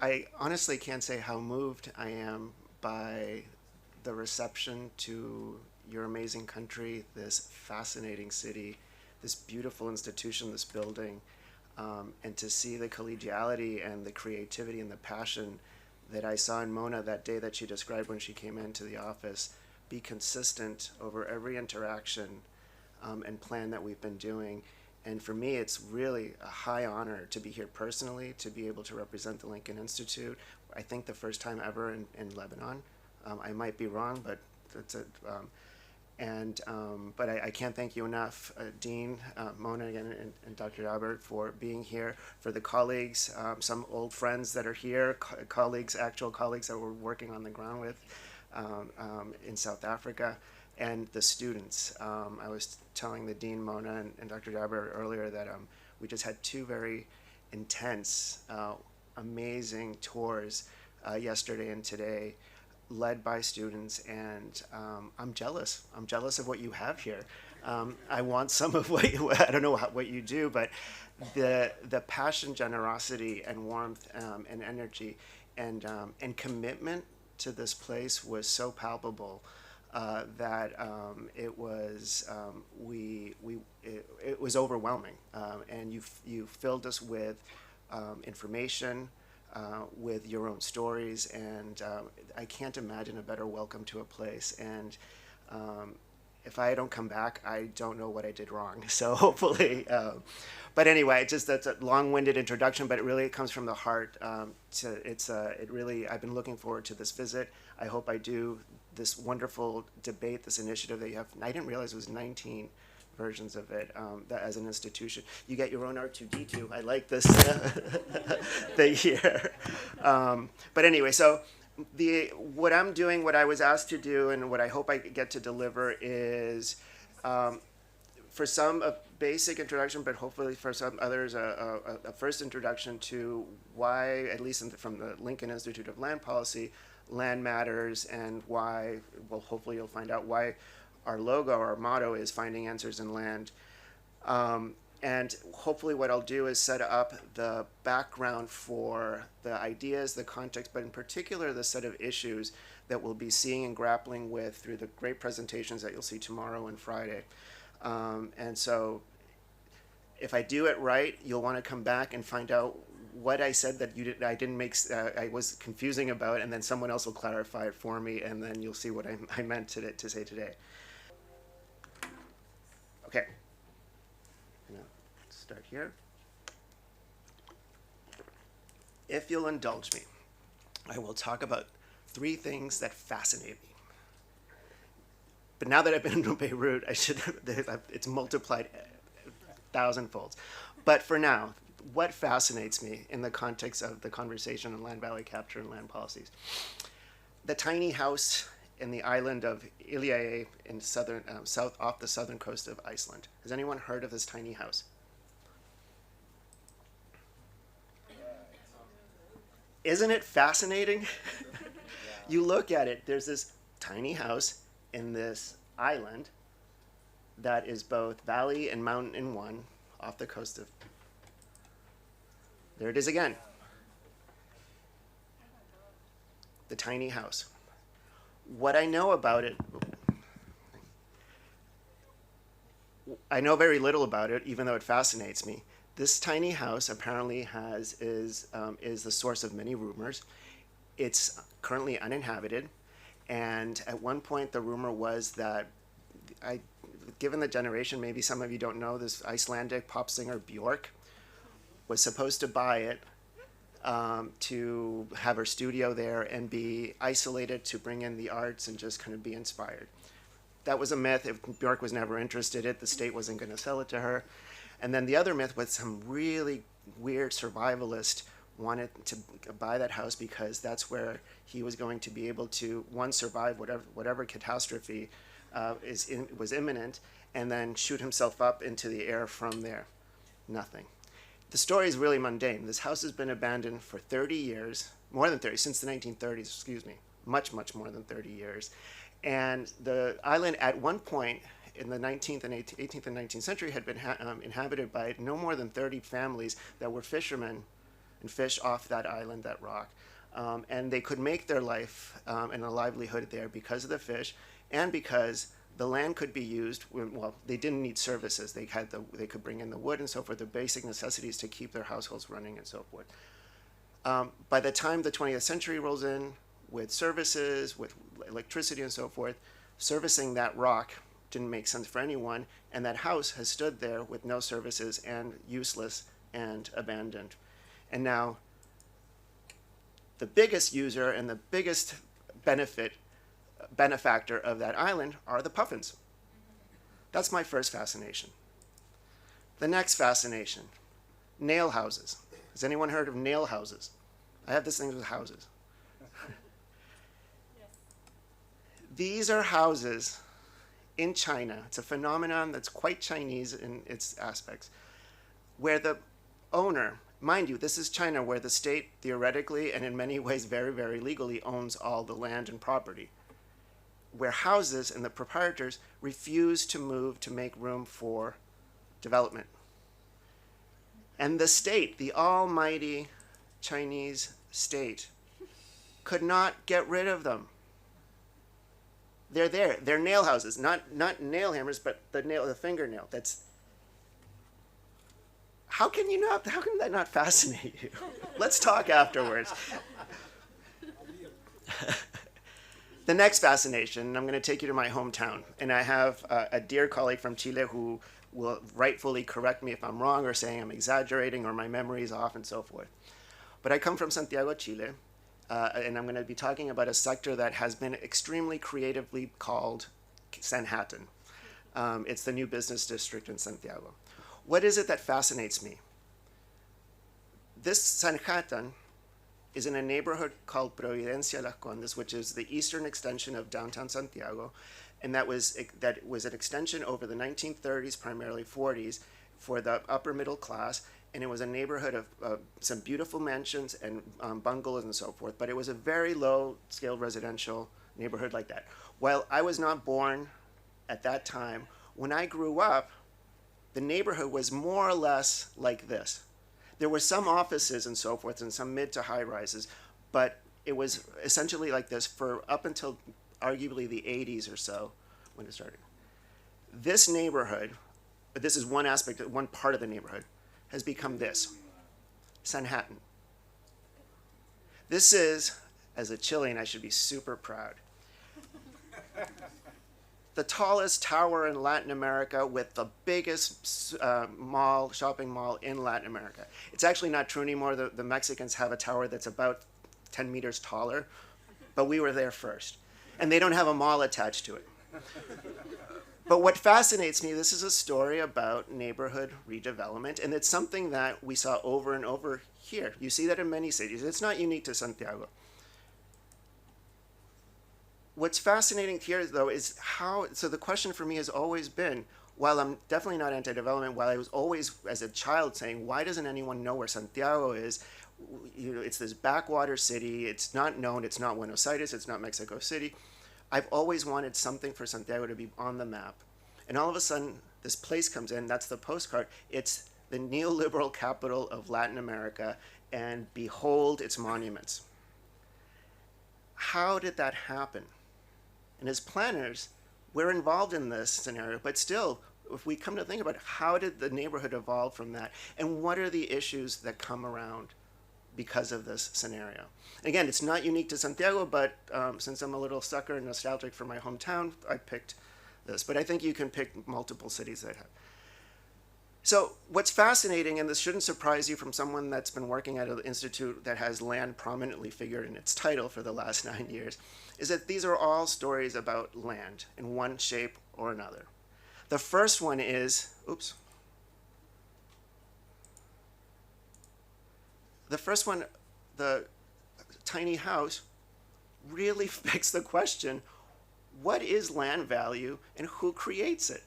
I honestly can't say how moved I am by the reception to your amazing country, this fascinating city, this beautiful institution, this building, and to see the collegiality and the creativity and the passion that I saw in Mona that day that she described when she came into the office be consistent over every interaction and plan that we've been doing. And for me, it's really a high honor to be here personally, to be able to represent the Lincoln Institute. I think the first time ever in Lebanon. I might be wrong, but that's it. But I can't thank you enough, Dean, Mona, again, and Dr. Albert for being here, for the colleagues, some old friends that are here, colleagues, actual colleagues that we're working on the ground with in South Africa, and the students. I was telling the Dean, Mona, and Dr. Albert earlier that we just had two very intense, amazing tours yesterday and today, led by students, and I'm jealous. I'm jealous of what you have here. I want some of what you, I don't know what you do, but the passion, generosity, and warmth and energy and commitment to this place was so palpable that it was overwhelming, and you filled us with information, with your own stories, and I can't imagine a better welcome to a place. And if I don't come back, I don't know what I did wrong. So hopefully, but anyway, that's a long-winded introduction, but it really comes from the heart. I've been looking forward to this visit. I hope I do this wonderful debate, this initiative that you have. I didn't realize it was 19 versions of it that as an institution. You get your own R2D2. I like this thing here. But anyway, so what I'm doing, what I was asked to do, and what I hope I get to deliver is, for some, a basic introduction, but hopefully for some others, a first introduction to why, at least from the Lincoln Institute of Land Policy, land matters, and why, well, hopefully you'll find out why our logo, our motto is finding answers in land. And hopefully what I'll do is set up the background for the ideas, the context, but in particular the set of issues that we'll be seeing and grappling with through the great presentations that you'll see tomorrow and Friday. And so if I do it right, you'll want to come back and find out what I said that I didn't make, I was confusing about, and then someone else will clarify it for me, and then you'll see what I meant to say today. Okay, I'm gonna start here. If you'll indulge me, I will talk about 3 things that fascinate me. But now that I've been in Beirut, it's multiplied 1,000-folds. But for now, what fascinates me in the context of the conversation on land value capture and land policies? The tiny house in the island of Iliae in south off the southern coast of Iceland. Has anyone heard of this tiny house? Isn't it fascinating? You look at it, there's this tiny house in this island that is both valley and mountain in one off the coast of, there it is again, the tiny house. What I know about it, I know very little about it, even though it fascinates me. This tiny house apparently is the source of many rumors. It's currently uninhabited, and at one point the rumor was that, given the generation, maybe some of you don't know, this Icelandic pop singer Björk was supposed to buy it to have her studio there and be isolated to bring in the arts and just kind of be inspired. That was a myth. If Björk was never interested in it, the state wasn't going to sell it to her. And then the other myth was some really weird survivalist wanted to buy that house because that's where he was going to be able to, one, survive whatever catastrophe was imminent, and then shoot himself up into the air from there. Nothing. The story is really mundane. This house has been abandoned for 30 years, more than 30, since the 1930s, excuse me, much, much more than 30 years. And the island at one point in the 18th and 19th century had been inhabited by no more than 30 families that were fishermen and fish off that island, that rock. And they could make their life and a livelihood there because of the fish, and because the land could be used. Well, they didn't need services. They could bring in the wood and so forth, the basic necessities to keep their households running and so forth. By the time the 20th century rolls in, with services, with electricity and so forth, servicing that rock didn't make sense for anyone, and that house has stood there with no services and useless and abandoned. And now, the biggest user and the biggest benefactor of that island are the puffins. That's my first fascination. The next fascination, nail houses. Has anyone heard of nail houses? I have this thing with houses. Yes. These are houses in China. It's a phenomenon that's quite Chinese in its aspects, where the owner, mind you, this is China, where the state theoretically and in many ways very, very legally owns all the land and property, where houses and the proprietors refuse to move to make room for development. And the state, the almighty Chinese state, could not get rid of them. They're there. They're nail houses, not nail hammers, but the fingernail. How can that not fascinate you? Let's talk afterwards. The next fascination, I'm going to take you to my hometown. And I have a dear colleague from Chile who will rightfully correct me if I'm wrong or saying I'm exaggerating or my memory is off and so forth. But I come from Santiago, Chile, and I'm going to be talking about a sector that has been extremely creatively called Sanhattan. It's the new business district in Santiago. What is it that fascinates me? This Sanhattan is in a neighborhood called Providencia Las Condes, which is the eastern extension of downtown Santiago, and that was an extension over the 1930s, primarily 40s, for the upper middle class, and it was a neighborhood of some beautiful mansions and bungalows and so forth, but it was a very low-scale residential neighborhood like that. While I was not born at that time, when I grew up, the neighborhood was more or less like this. There were some offices and so forth and some mid to high rises, but it was essentially like this for up until arguably the 80s or so when it started. This neighborhood, this is one aspect, one part of the neighborhood, has become this, Sanhattan. This is, as a Chilean, I should be super proud, the tallest tower in Latin America with the biggest shopping mall in Latin America. It's actually not true anymore. The Mexicans have a tower that's about 10 meters taller, but we were there first. And they don't have a mall attached to it. But what fascinates me, this is a story about neighborhood redevelopment, and it's something that we saw over and over here. You see that in many cities. It's not unique to Santiago. What's fascinating here, though, is so the question for me has always been, while I'm definitely not anti-development, while I was always, as a child, saying, why doesn't anyone know where Santiago is? You know, it's this backwater city. It's not known. It's not Buenos Aires. It's not Mexico City. I've always wanted something for Santiago to be on the map. And all of a sudden, this place comes in. That's the postcard. It's the neoliberal capital of Latin America, and behold its monuments. How did that happen? And as planners, we're involved in this scenario, but still, if we come to think about it, how did the neighborhood evolve from that? And what are the issues that come around because of this scenario? Again, it's not unique to Santiago, but since I'm a little sucker and nostalgic for my hometown, I picked this. But I think you can pick multiple cities that have. So what's fascinating, and this shouldn't surprise you from someone that's been working at an institute that has land prominently figured in its title for the last 9 years, is that these are all stories about land in one shape or another. The first one is, the tiny house really begs the question, what is land value and who creates it?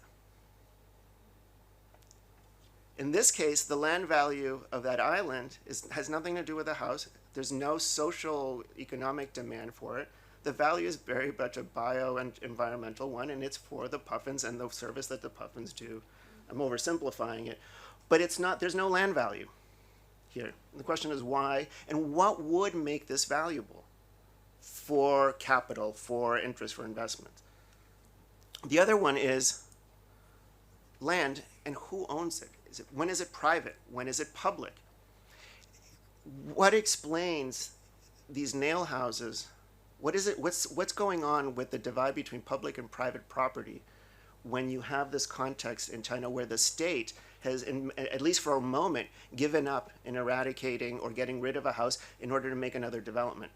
In this case, the land value of that island has nothing to do with the house. There's no social economic demand for it. The value is very much a bio and environmental one, and it's for the puffins and the service that the puffins do. I'm oversimplifying it, but it's not. There's no land value. here. The question is why, and what would make this valuable for capital, for interest, for investment? The other one is land and who owns it. When is it private? When is it public? What explains these nail houses? What's going on with the divide between public and private property when you have this context in China where the state has, at least for a moment, given up in eradicating or getting rid of a house in order to make another development?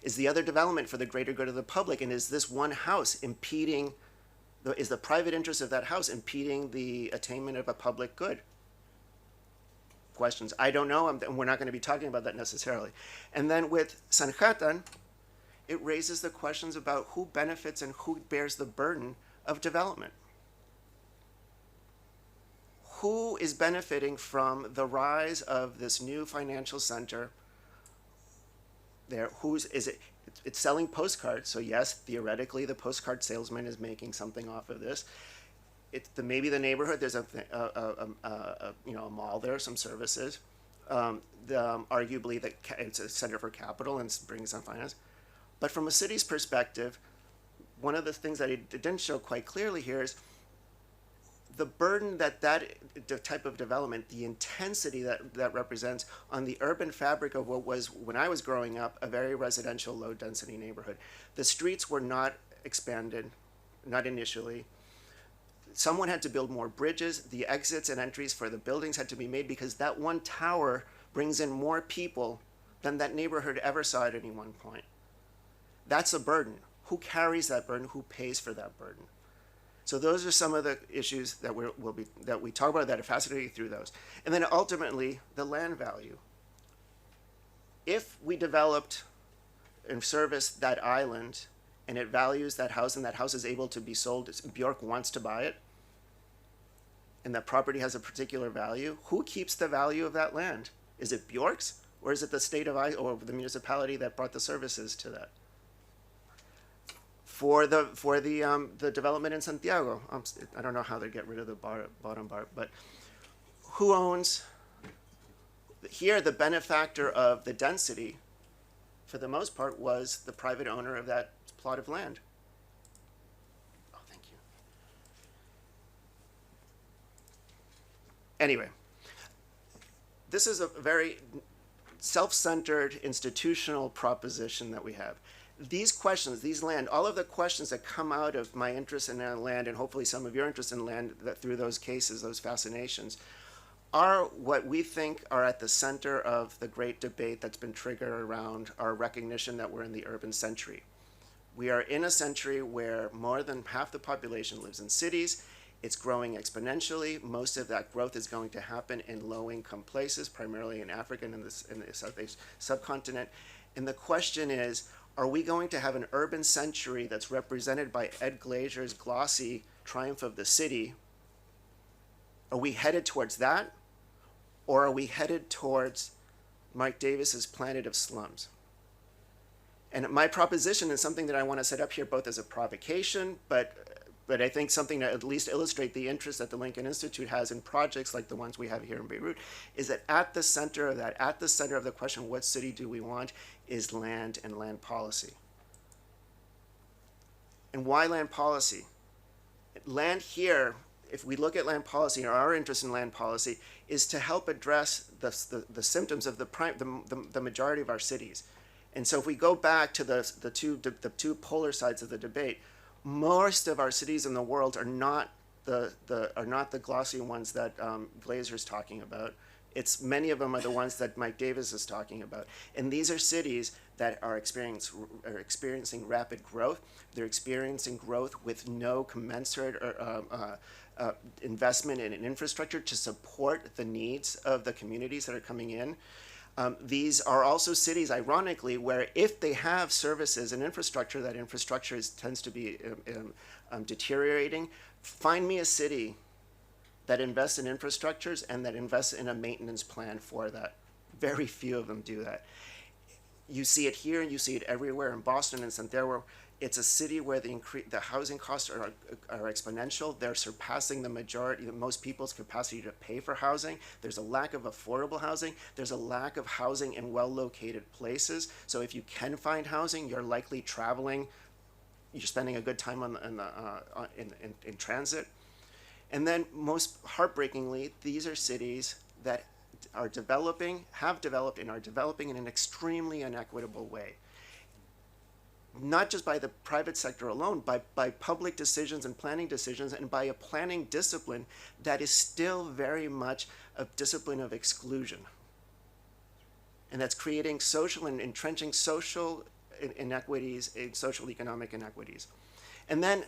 Is the other development for the greater good of the public? And is this one house impeding, is the private interest of that house impeding the attainment of a public good? Questions. I don't know. We're not going to be talking about that necessarily. And then with Sanjatan, it raises the questions about who benefits and who bears the burden of development. Who is benefiting from the rise of this new financial center there? It's selling postcards. So yes, theoretically, the postcard salesman is making something off of this. Maybe the neighborhood, there's a mall there, some services. Arguably, it's a center for capital and brings on finance. But from a city's perspective, one of the things that it didn't show quite clearly here is the burden that type of development, the intensity that represents on the urban fabric of what was, when I was growing up, a very residential, low-density neighborhood. The streets were not expanded, not initially. Someone had to build more bridges. The exits and entries for the buildings had to be made because that one tower brings in more people than that neighborhood ever saw at any one point. That's a burden. Who carries that burden? Who pays for that burden? So those are some of the issues that we talk about that are fascinating through those. And then ultimately, the land value. If we developed and serviced that island and it values that house and that house is able to be sold, Bjork wants to buy it, and that property has a particular value, who keeps the value of that land? Is it Bjork's, or is it the state of or the municipality that brought the services to that? For the development in Santiago, I don't know how they get rid of the bottom bar, but who owns? Here, the benefactor of the density, for the most part, was the private owner of that plot of land. Oh, thank you. Anyway, this is a very self-centered institutional proposition that we have. These questions, these land, all of the questions that come out of my interest in land and hopefully some of your interest in land through those cases, those fascinations, are what we think are at the center of the great debate that's been triggered around our recognition that we're in the urban century. We are in a century where more than half the population lives in cities. It's growing exponentially. Most of that growth is going to happen in low-income places, primarily in Africa and in the South Asian subcontinent. And the question is, are we going to have an urban century that's represented by Ed Glazer's glossy Triumph of the City? Are we headed towards that? Or are we headed towards Mike Davis's Planet of Slums? And my proposition is something that I want to set up here both as a provocation, but I think something to at least illustrate the interest that the Lincoln Institute has in projects like the ones we have here in Beirut, is that at the center of that, at the center of the question, what city do we want, is land and land policy. And why land policy? Land here, if we look at land policy, or our interest in land policy, is to help address the symptoms of the majority of our cities. And so if we go back to the two polar sides of the debate, most of our cities in the world are not the glossy ones that Glazer's talking about. Many of them are the ones that Mike Davis is talking about. And these are cities that are experiencing rapid growth. They're experiencing growth with no commensurate investment in infrastructure to support the needs of the communities that are coming in. These are also cities, ironically, where if they have services and infrastructure, that infrastructure tends to be deteriorating. Find me a city that invests in infrastructures and that invests in a maintenance plan for that. Very few of them do that. You see it here and you see it everywhere in Boston and Santiago. It's a city where the housing costs are exponential. They're surpassing the majority, most people's capacity to pay for housing. There's a lack of affordable housing. There's a lack of housing in well-located places. So if you can find housing, you're likely traveling. You're spending a good time in transit. And then most heartbreakingly, these are cities that are developing, have developed, and are developing in an extremely inequitable way. Not just by the private sector alone, by public decisions and planning decisions, and by a planning discipline that is still very much a discipline of exclusion. And that's creating social and entrenching social inequities, social economic inequities. And then,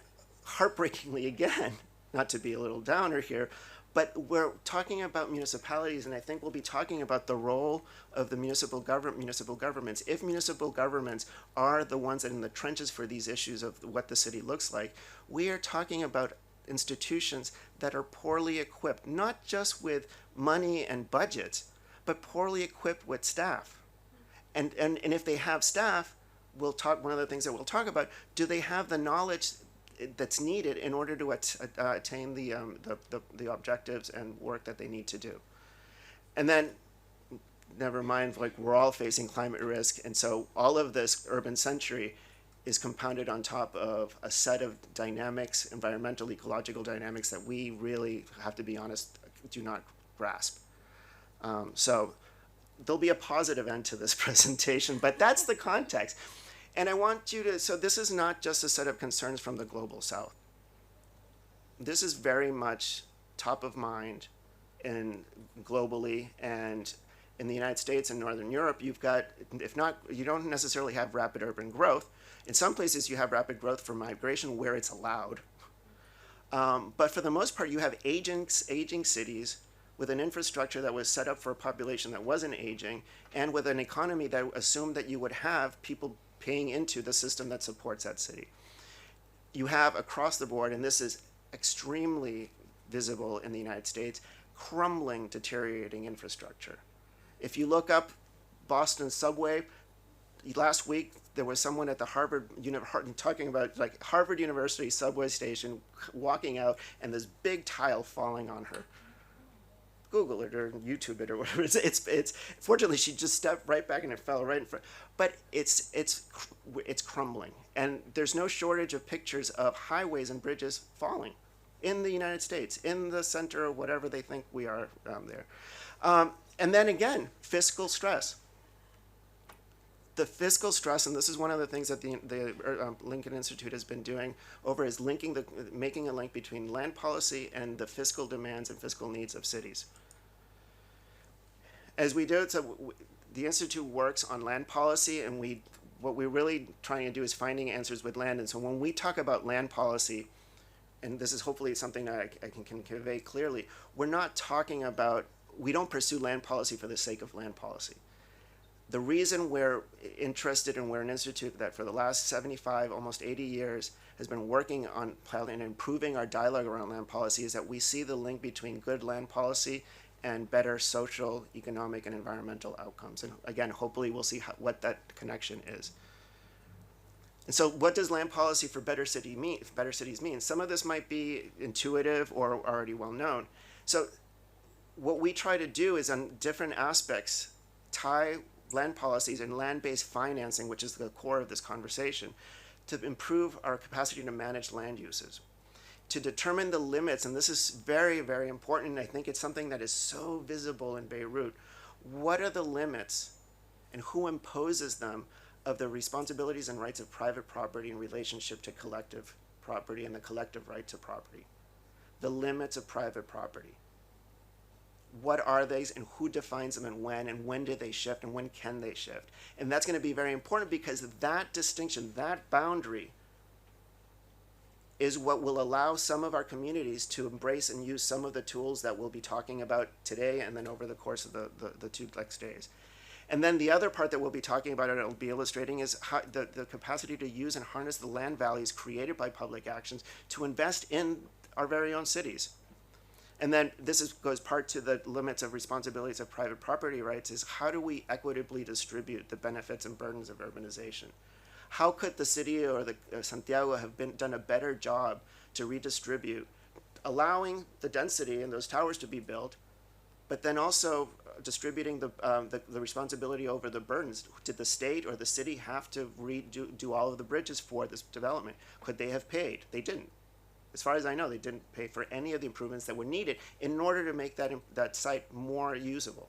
heartbreakingly again, not to be a little downer here, but we're talking about municipalities, and I think we'll be talking about the role of the municipal governments. If municipal governments are the ones that are in the trenches for these issues of what the city looks like, we are talking about institutions that are poorly equipped, not just with money and budgets, but poorly equipped with staff. And if they have staff, we'll talk, one of the things that we'll talk about, do they have the knowledge that's needed in order to attain the objectives and work that they need to do? And then, never mind, like, we're all facing climate risk, and so all of this urban century is compounded on top of a set of dynamics, environmental, ecological dynamics that we really, have to be honest, do not grasp. So there'll be a positive end to this presentation, but that's the context. And I want you to, so this is not just a set of concerns from the global south. This is very much top of mind globally, and in the United States and Northern Europe, you've got, if not, you don't necessarily have rapid urban growth. In some places you have rapid growth for migration where it's allowed. But for the most part, you have aging cities with an infrastructure that was set up for a population that wasn't aging, and with an economy that assumed that you would have people paying into the system that supports that city. You have across the board, and this is extremely visible in the United States, crumbling, deteriorating infrastructure. If you look up Boston subway, last week there was someone at the talking about, like, Harvard University subway station walking out and this big tile falling on her. Google it or YouTube it or whatever. It's fortunately she just stepped right back and it fell right in front. But it's crumbling, and there's no shortage of pictures of highways and bridges falling in the United States, in the center of whatever they think we are there. And then again, fiscal stress. The fiscal stress, and this is one of the things that the Lincoln Institute has been doing is making a link between land policy and the fiscal demands and fiscal needs of cities. As we do it, so the Institute works on land policy, and what we're really trying to do is finding answers with land. And so when we talk about land policy, and this is hopefully something that I can convey clearly, we're not talking about, we don't pursue land policy for the sake of land policy. The reason we're interested and we're an institute that for the last 75, almost 80 years has been working on and improving our dialogue around land policy is that we see the link between good land policy and better social, economic, and environmental outcomes. And again, hopefully we'll see what that connection is. And so what does land policy for better cities mean? Some of this might be intuitive or already well known. So what we try to do is on different aspects tie land policies and land-based financing, which is the core of this conversation, to improve our capacity to manage land uses, to determine the limits, and this is very, very important, and I think it's something that is so visible in Beirut. What are the limits and who imposes them of the responsibilities and rights of private property in relationship to collective property and the collective right to property? The limits of private property. What are they, and who defines them, and when do they shift, and when can they shift? And that's going to be very important because that distinction, that boundary, is what will allow some of our communities to embrace and use some of the tools that we'll be talking about today and then over the course of the 2 next days. And then the other part that we'll be talking about and I'll be illustrating is how the capacity to use and harness the land values created by public actions to invest in our very own cities. And then goes part to the limits of responsibilities of private property rights is how do we equitably distribute the benefits and burdens of urbanization? How could the city or the Santiago have done a better job to redistribute, allowing the density and those towers to be built, but then also distributing the responsibility over the burdens? Did the state or the city have to do all of the bridges for this development? Could they have paid? They didn't. As far as I know, they didn't pay for any of the improvements that were needed in order to make that site more usable.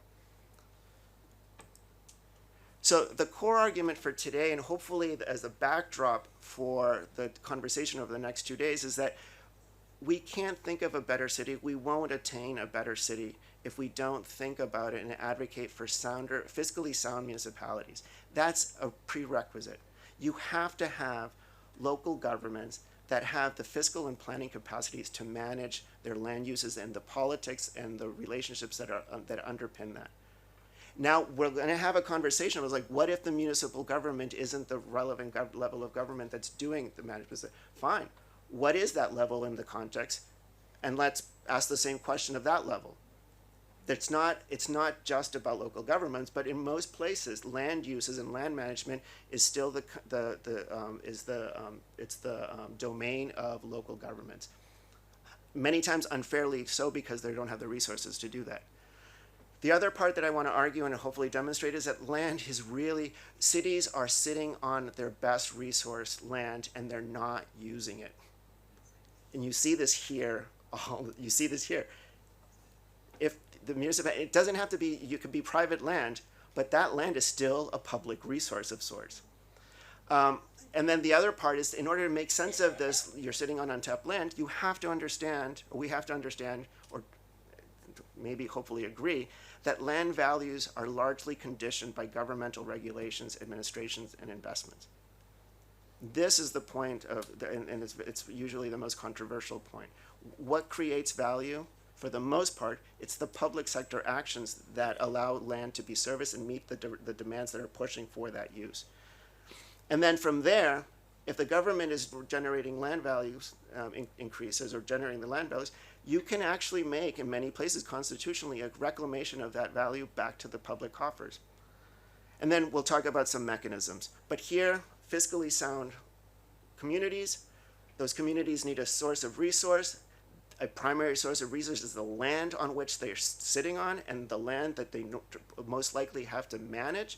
So the core argument for today, and hopefully as a backdrop for the conversation over the next 2 days, is that we can't think of a better city. We won't attain a better city if we don't think about it and advocate for fiscally sound municipalities. That's a prerequisite. You have to have local governments that have the fiscal and planning capacities to manage their land uses and the politics and the relationships that underpin that. Now, we're going to have a conversation. I was like, what if the municipal government isn't the relevant level of government that's doing the management? Fine. What is that level in the context? And let's ask the same question of that level. It's not just about local governments, but in most places, land uses and land management is still the domain of local governments. Many times unfairly so, because they don't have the resources to do that. The other part that I want to argue and hopefully demonstrate is that land is really, cities are sitting on their best resource, land, and they're not using it. And you see this here. You see this here. If the municipality, it doesn't have to be, you could be private land, but that land is still a public resource of sorts. And then the other part is, in order to make sense of this, you're sitting on untapped land, you have to understand, or we have to understand, or maybe hopefully agree, that land values are largely conditioned by governmental regulations, administrations, and investments. This is the point of, and it's usually the most controversial point. What creates value? For the most part, it's the public sector actions that allow land to be serviced and meet the demands that are pushing for that use. And then from there, if the government is generating land values increases or generating the land values, you can actually make, in many places constitutionally, a reclamation of that value back to the public coffers. And then we'll talk about some mechanisms. But here, fiscally sound communities, those communities need a source of resource. A primary source of resource is the land on which they're sitting on and the land that they most likely have to manage.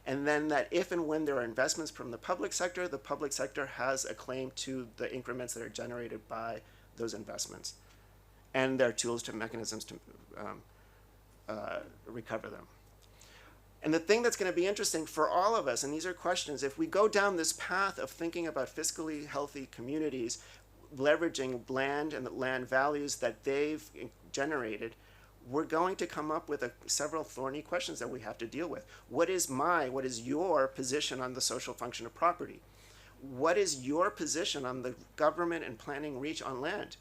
And then that if and when there are investments from the public sector has a claim to the increments that are generated by those investments. And there are tools to mechanisms to recover them. And the thing that's going to be interesting for all of us, and these are questions, if we go down this path of thinking about fiscally healthy communities, leveraging land and the land values that they've generated, we're going to come up with several thorny questions that we have to deal with. What is your position on the social function of property? What is your position on the government and planning reach on land?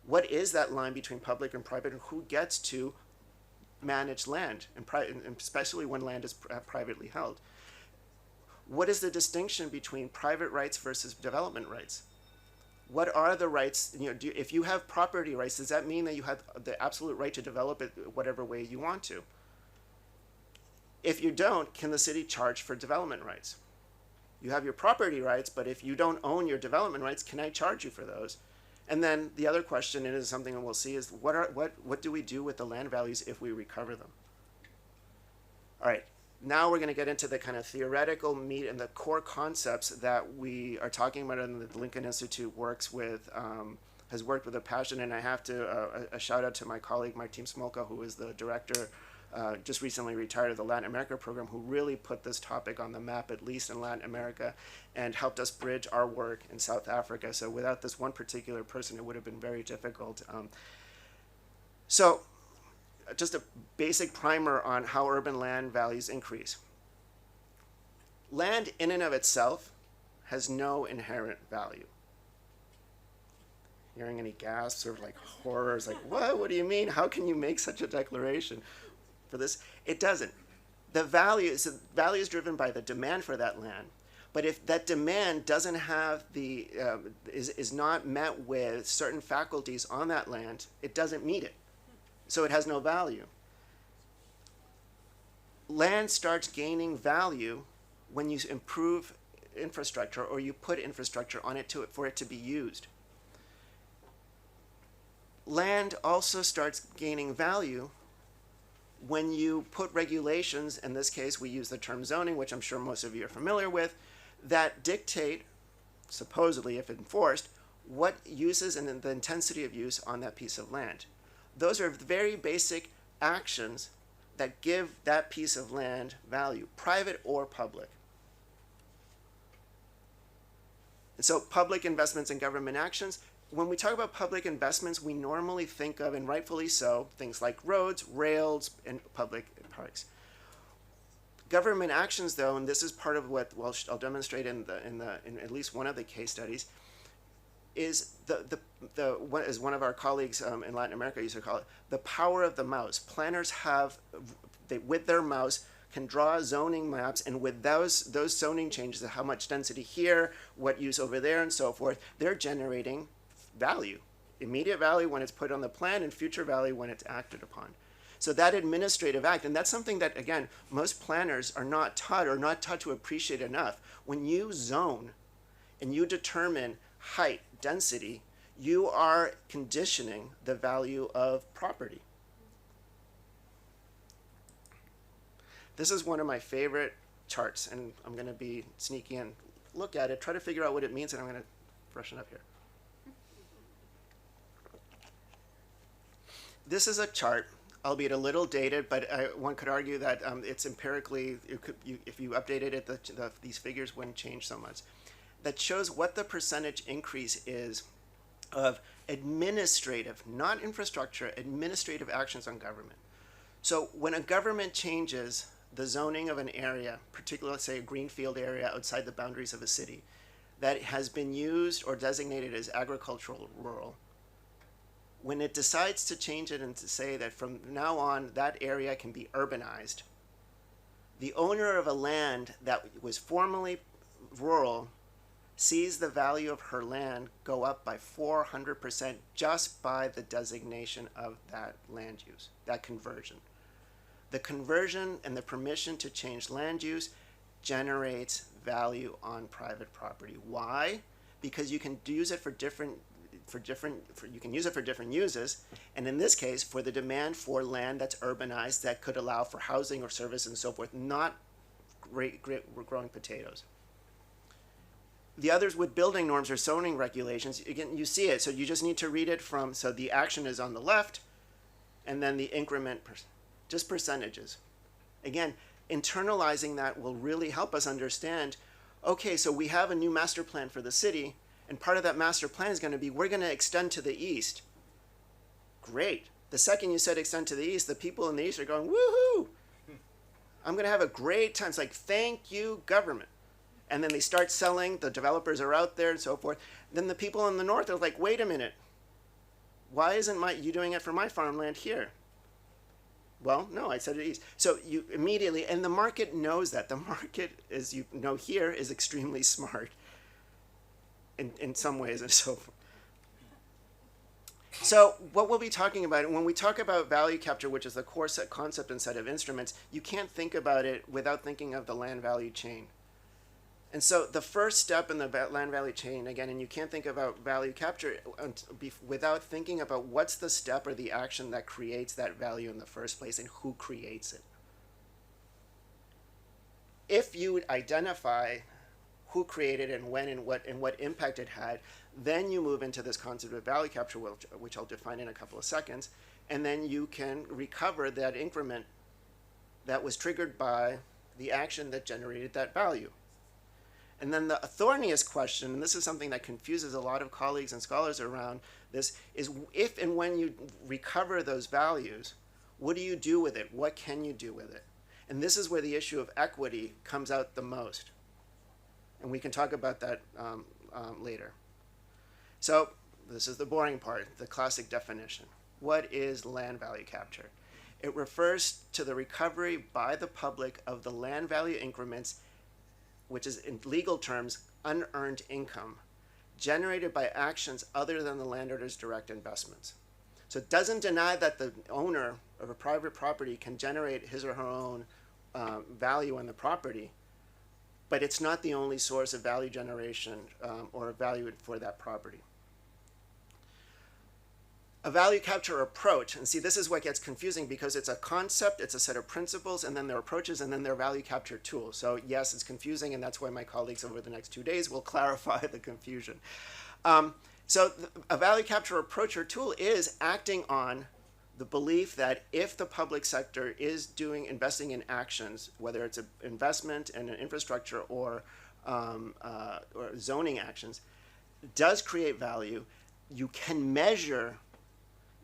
What is that line between public and private, and who gets to manage land, and especially when land is privately held? What is the distinction between private rights versus development rights? What are the rights? If you have property rights, does that mean that you have the absolute right to develop it whatever way you want to? If you don't, can the city charge for development rights? You have your property rights, but if you don't own your development rights, can I charge you for those? And then the other question, and it is something that we'll see, is what do we do with the land values if we recover them? All right. Now we're going to get into the kind of theoretical meat and the core concepts that we are talking about, and the Lincoln Institute has worked with a passion. And I have to a shout out to my colleague Martin Smolka, who is the director, just recently retired, of the Latin America program, who really put this topic on the map, at least in Latin America, and helped us bridge our work in South Africa. So without this one particular person, it would have been very difficult. So just a basic primer on how urban land values increase. Land in and of itself has no inherent value. Hearing any gasps or like horrors, like, what do you mean? How can you make such a declaration for this? It doesn't. The value is driven by the demand for that land. But if that demand doesn't have is not met with certain faculties on that land, it doesn't meet it. So it has no value. Land starts gaining value when you improve infrastructure, or you put infrastructure on it for it to be used. Land also starts gaining value when you put regulations, in this case we use the term zoning, which I'm sure most of you are familiar with, that dictate, supposedly if enforced, what uses and the intensity of use on that piece of land. Those are very basic actions that give that piece of land value, private or public. And so public investments and government actions, when we talk about public investments, we normally think of, and rightfully so, things like roads, rails, and public parks. Government actions, though, and this is part of what I'll demonstrate in at least one of the case studies, is what as one of our colleagues in Latin America used to call it, the power of the mouse. Planners have, with their mouse, can draw zoning maps, and with those zoning changes of how much density here, what use over there, and so forth, they're generating value. Immediate value when it's put on the plan, and future value when it's acted upon. So that administrative act, and that's something that, again, most planners are not taught to appreciate enough. When you zone and you determine height, density, you are conditioning the value of property. This is one of my favorite charts, and I'm going to be sneaky and look at it, try to figure out what it means, and I'm going to freshen up here. This is a chart, albeit a little dated, but one could argue that it's empirically, if you updated it, these figures wouldn't change so much. That shows what the percentage increase is of administrative, not infrastructure, administrative actions on government. So when a government changes the zoning of an area, particularly, let's say, a greenfield area outside the boundaries of a city, that has been used or designated as agricultural rural, when it decides to change it and to say that from now on that area can be urbanized, the owner of a land that was formerly rural sees the value of her land go up by 400% just by the designation of that land use, that conversion. The conversion and the permission to change land use generates value on private property. Why? Because you can use it for different uses, and in this case, for the demand for land that's urbanized that could allow for housing or service and so forth, not growing potatoes. The others with building norms or zoning regulations, again, you see it, so you just need to read it from, so the action is on the left, and then the increment, just percentages. Again, internalizing that will really help us understand, okay, so we have a new master plan for the city, and part of that master plan is going to be, we're going to extend to the east. Great. The second you said extend to the east, the people in the east are going, woohoo! I'm going to have a great time. It's like, thank you, government. And then they start selling, the developers are out there and so forth. Then the people in the north are like, wait a minute. Why isn't you doing it for my farmland here? Well, no, I said it east. So you immediately, and the market knows that. The market, as you know here, is extremely smart in some ways and so forth. So what we'll be talking about, when we talk about value capture, which is the core concept and set of instruments, you can't think about it without thinking of the land value chain. And so the first step in the land value chain, again, and you can't think about value capture without thinking about what's the step or the action that creates that value in the first place and who creates it. If you identify who created and when and what impact it had, then you move into this concept of value capture, which I'll define in a couple of seconds, and then you can recover that increment that was triggered by the action that generated that value. And then the thorniest question, and this is something that confuses a lot of colleagues and scholars around this, is if and when you recover those values, what do you do with it? What can you do with it? And this is where the issue of equity comes out the most. And we can talk about that later. So this is the boring part, the classic definition. What is land value capture? It refers to the recovery by the public of the land value increments, which is in legal terms, unearned income, generated by actions other than the landowner's direct investments. So it doesn't deny that the owner of a private property can generate his or her own value on the property, but it's not the only source of value generation or value for that property. A value capture approach, and see, this is what gets confusing because it's a concept, it's a set of principles, and then there are approaches, and then there are value capture tools. So yes, it's confusing, and that's why my colleagues over the next 2 days will clarify the confusion. So a value capture approach or tool is acting on the belief that if the public sector is investing in actions, whether it's an investment in an infrastructure or zoning actions, does create value, you can measure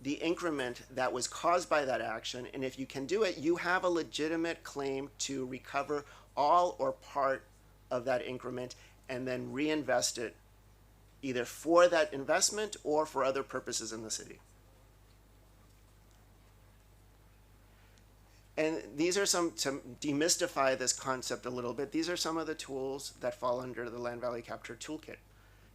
the increment that was caused by that action, and if you can do it, you have a legitimate claim to recover all or part of that increment and then reinvest it either for that investment or for other purposes in the city. And these are some, to demystify this concept a little bit, these are some of the tools that fall under the Land Value Capture Toolkit.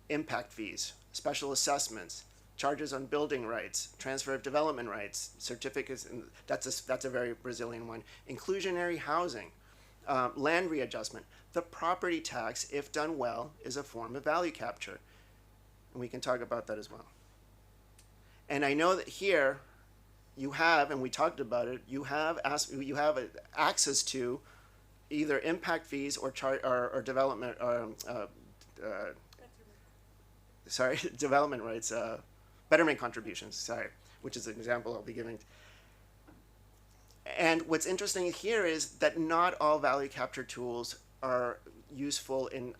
Impact fees, special assessments, charges on building rights, transfer of development rights, certificates, and that's a very Brazilian one, inclusionary housing, land readjustment. The property tax, if done well, is a form of value capture. And we can talk about that as well. And I know that here you have, and we talked about it, you have access to either impact fees or development, development rights, betterment contributions, sorry, which is an example I'll be giving. And what's interesting here is that not all value capture tools are useful in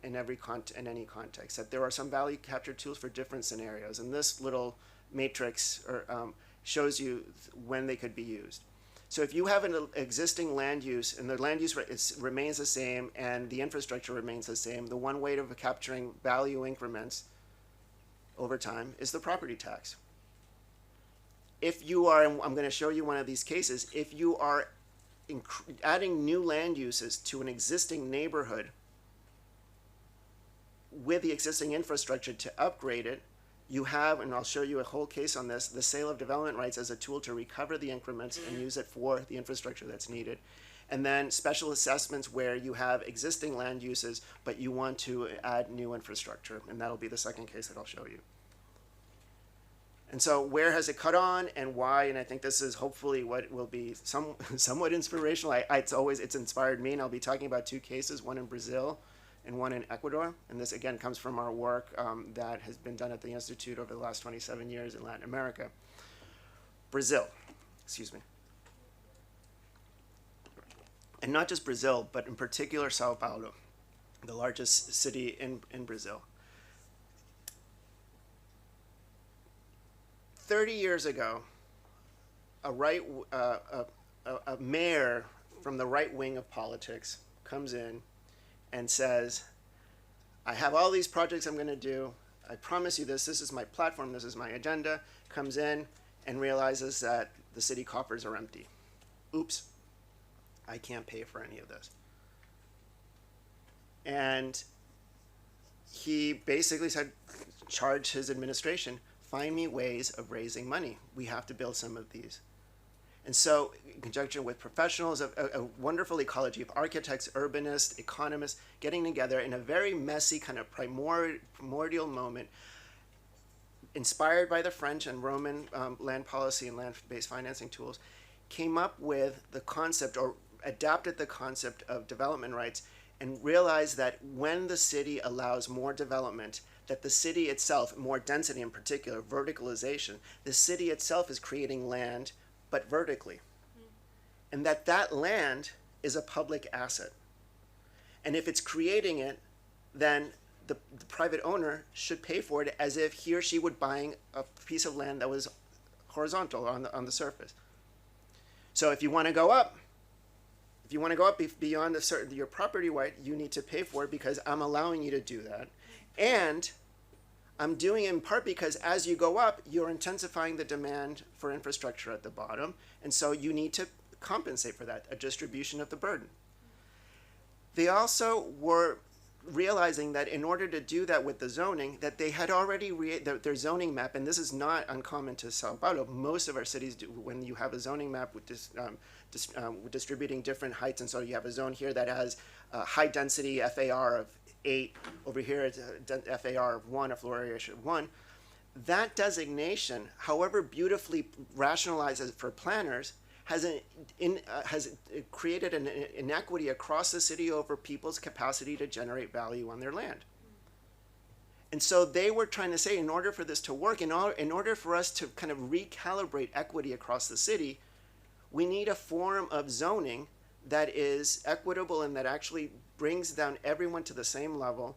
any context. That there are some value capture tools for different scenarios, and this little matrix shows you when they could be used. So if you have an existing land use and the land use remains the same and the infrastructure remains the same, the one way of capturing value increments over time is the property tax. If you are, and I'm going to show you one of these cases, if you are adding new land uses to an existing neighborhood with the existing infrastructure to upgrade it, you have, and I'll show you a whole case on this, the sale of development rights as a tool to recover the increments and use it for the infrastructure that's needed. And then special assessments where you have existing land uses, but you want to add new infrastructure. And that'll be the second case that I'll show you. And so where has it cut on and why? And I think this is hopefully what will be somewhat inspirational. It's inspired me, and I'll be talking about two cases, one in Brazil and one in Ecuador. And this, again, comes from our work that has been done at the Institute over the last 27 years in Latin America. Brazil, excuse me. And not just Brazil, but in particular Sao Paulo, the largest city in Brazil. 30 years ago, a mayor from the right wing of politics comes in and says, I have all these projects I'm going to do. I promise you this is my platform, this is my agenda. Comes in and realizes that the city coffers are empty. Oops. I can't pay for any of this. And he basically said, charge his administration, find me ways of raising money. We have to build some of these. And so, in conjunction with professionals, a wonderful ecology of architects, urbanists, economists, getting together in a very messy kind of primordial moment, inspired by the French and Roman land policy and land-based financing tools, came up with the concept, or adapted the concept of development rights, and realized that when the city allows more development, that the city itself, more density in particular, verticalization, the city itself is creating land, but vertically. And that land is a public asset. And if it's creating it, then the private owner should pay for it as if he or she would buying a piece of land that was horizontal on the surface. So if you want to go up, beyond your property right, you need to pay for it because I'm allowing you to do that. And I'm doing it in part because as you go up, you're intensifying the demand for infrastructure at the bottom. And so you need to compensate for that, a distribution of the burden. They also were realizing that in order to do that with the zoning, that they had already their zoning map, and this is not uncommon to Sao Paulo. Most of our cities do, when you have a zoning map with distributing different heights, and so you have a zone here that has high density FAR of 8, over here it's a FAR of 1, a floor area of 1. That designation, however beautifully rationalized for planners, has created an inequity across the city over people's capacity to generate value on their land. And so they were trying to say, in order for this to work, in order for us to kind of recalibrate equity across the city, we need a form of zoning that is equitable and that actually brings down everyone to the same level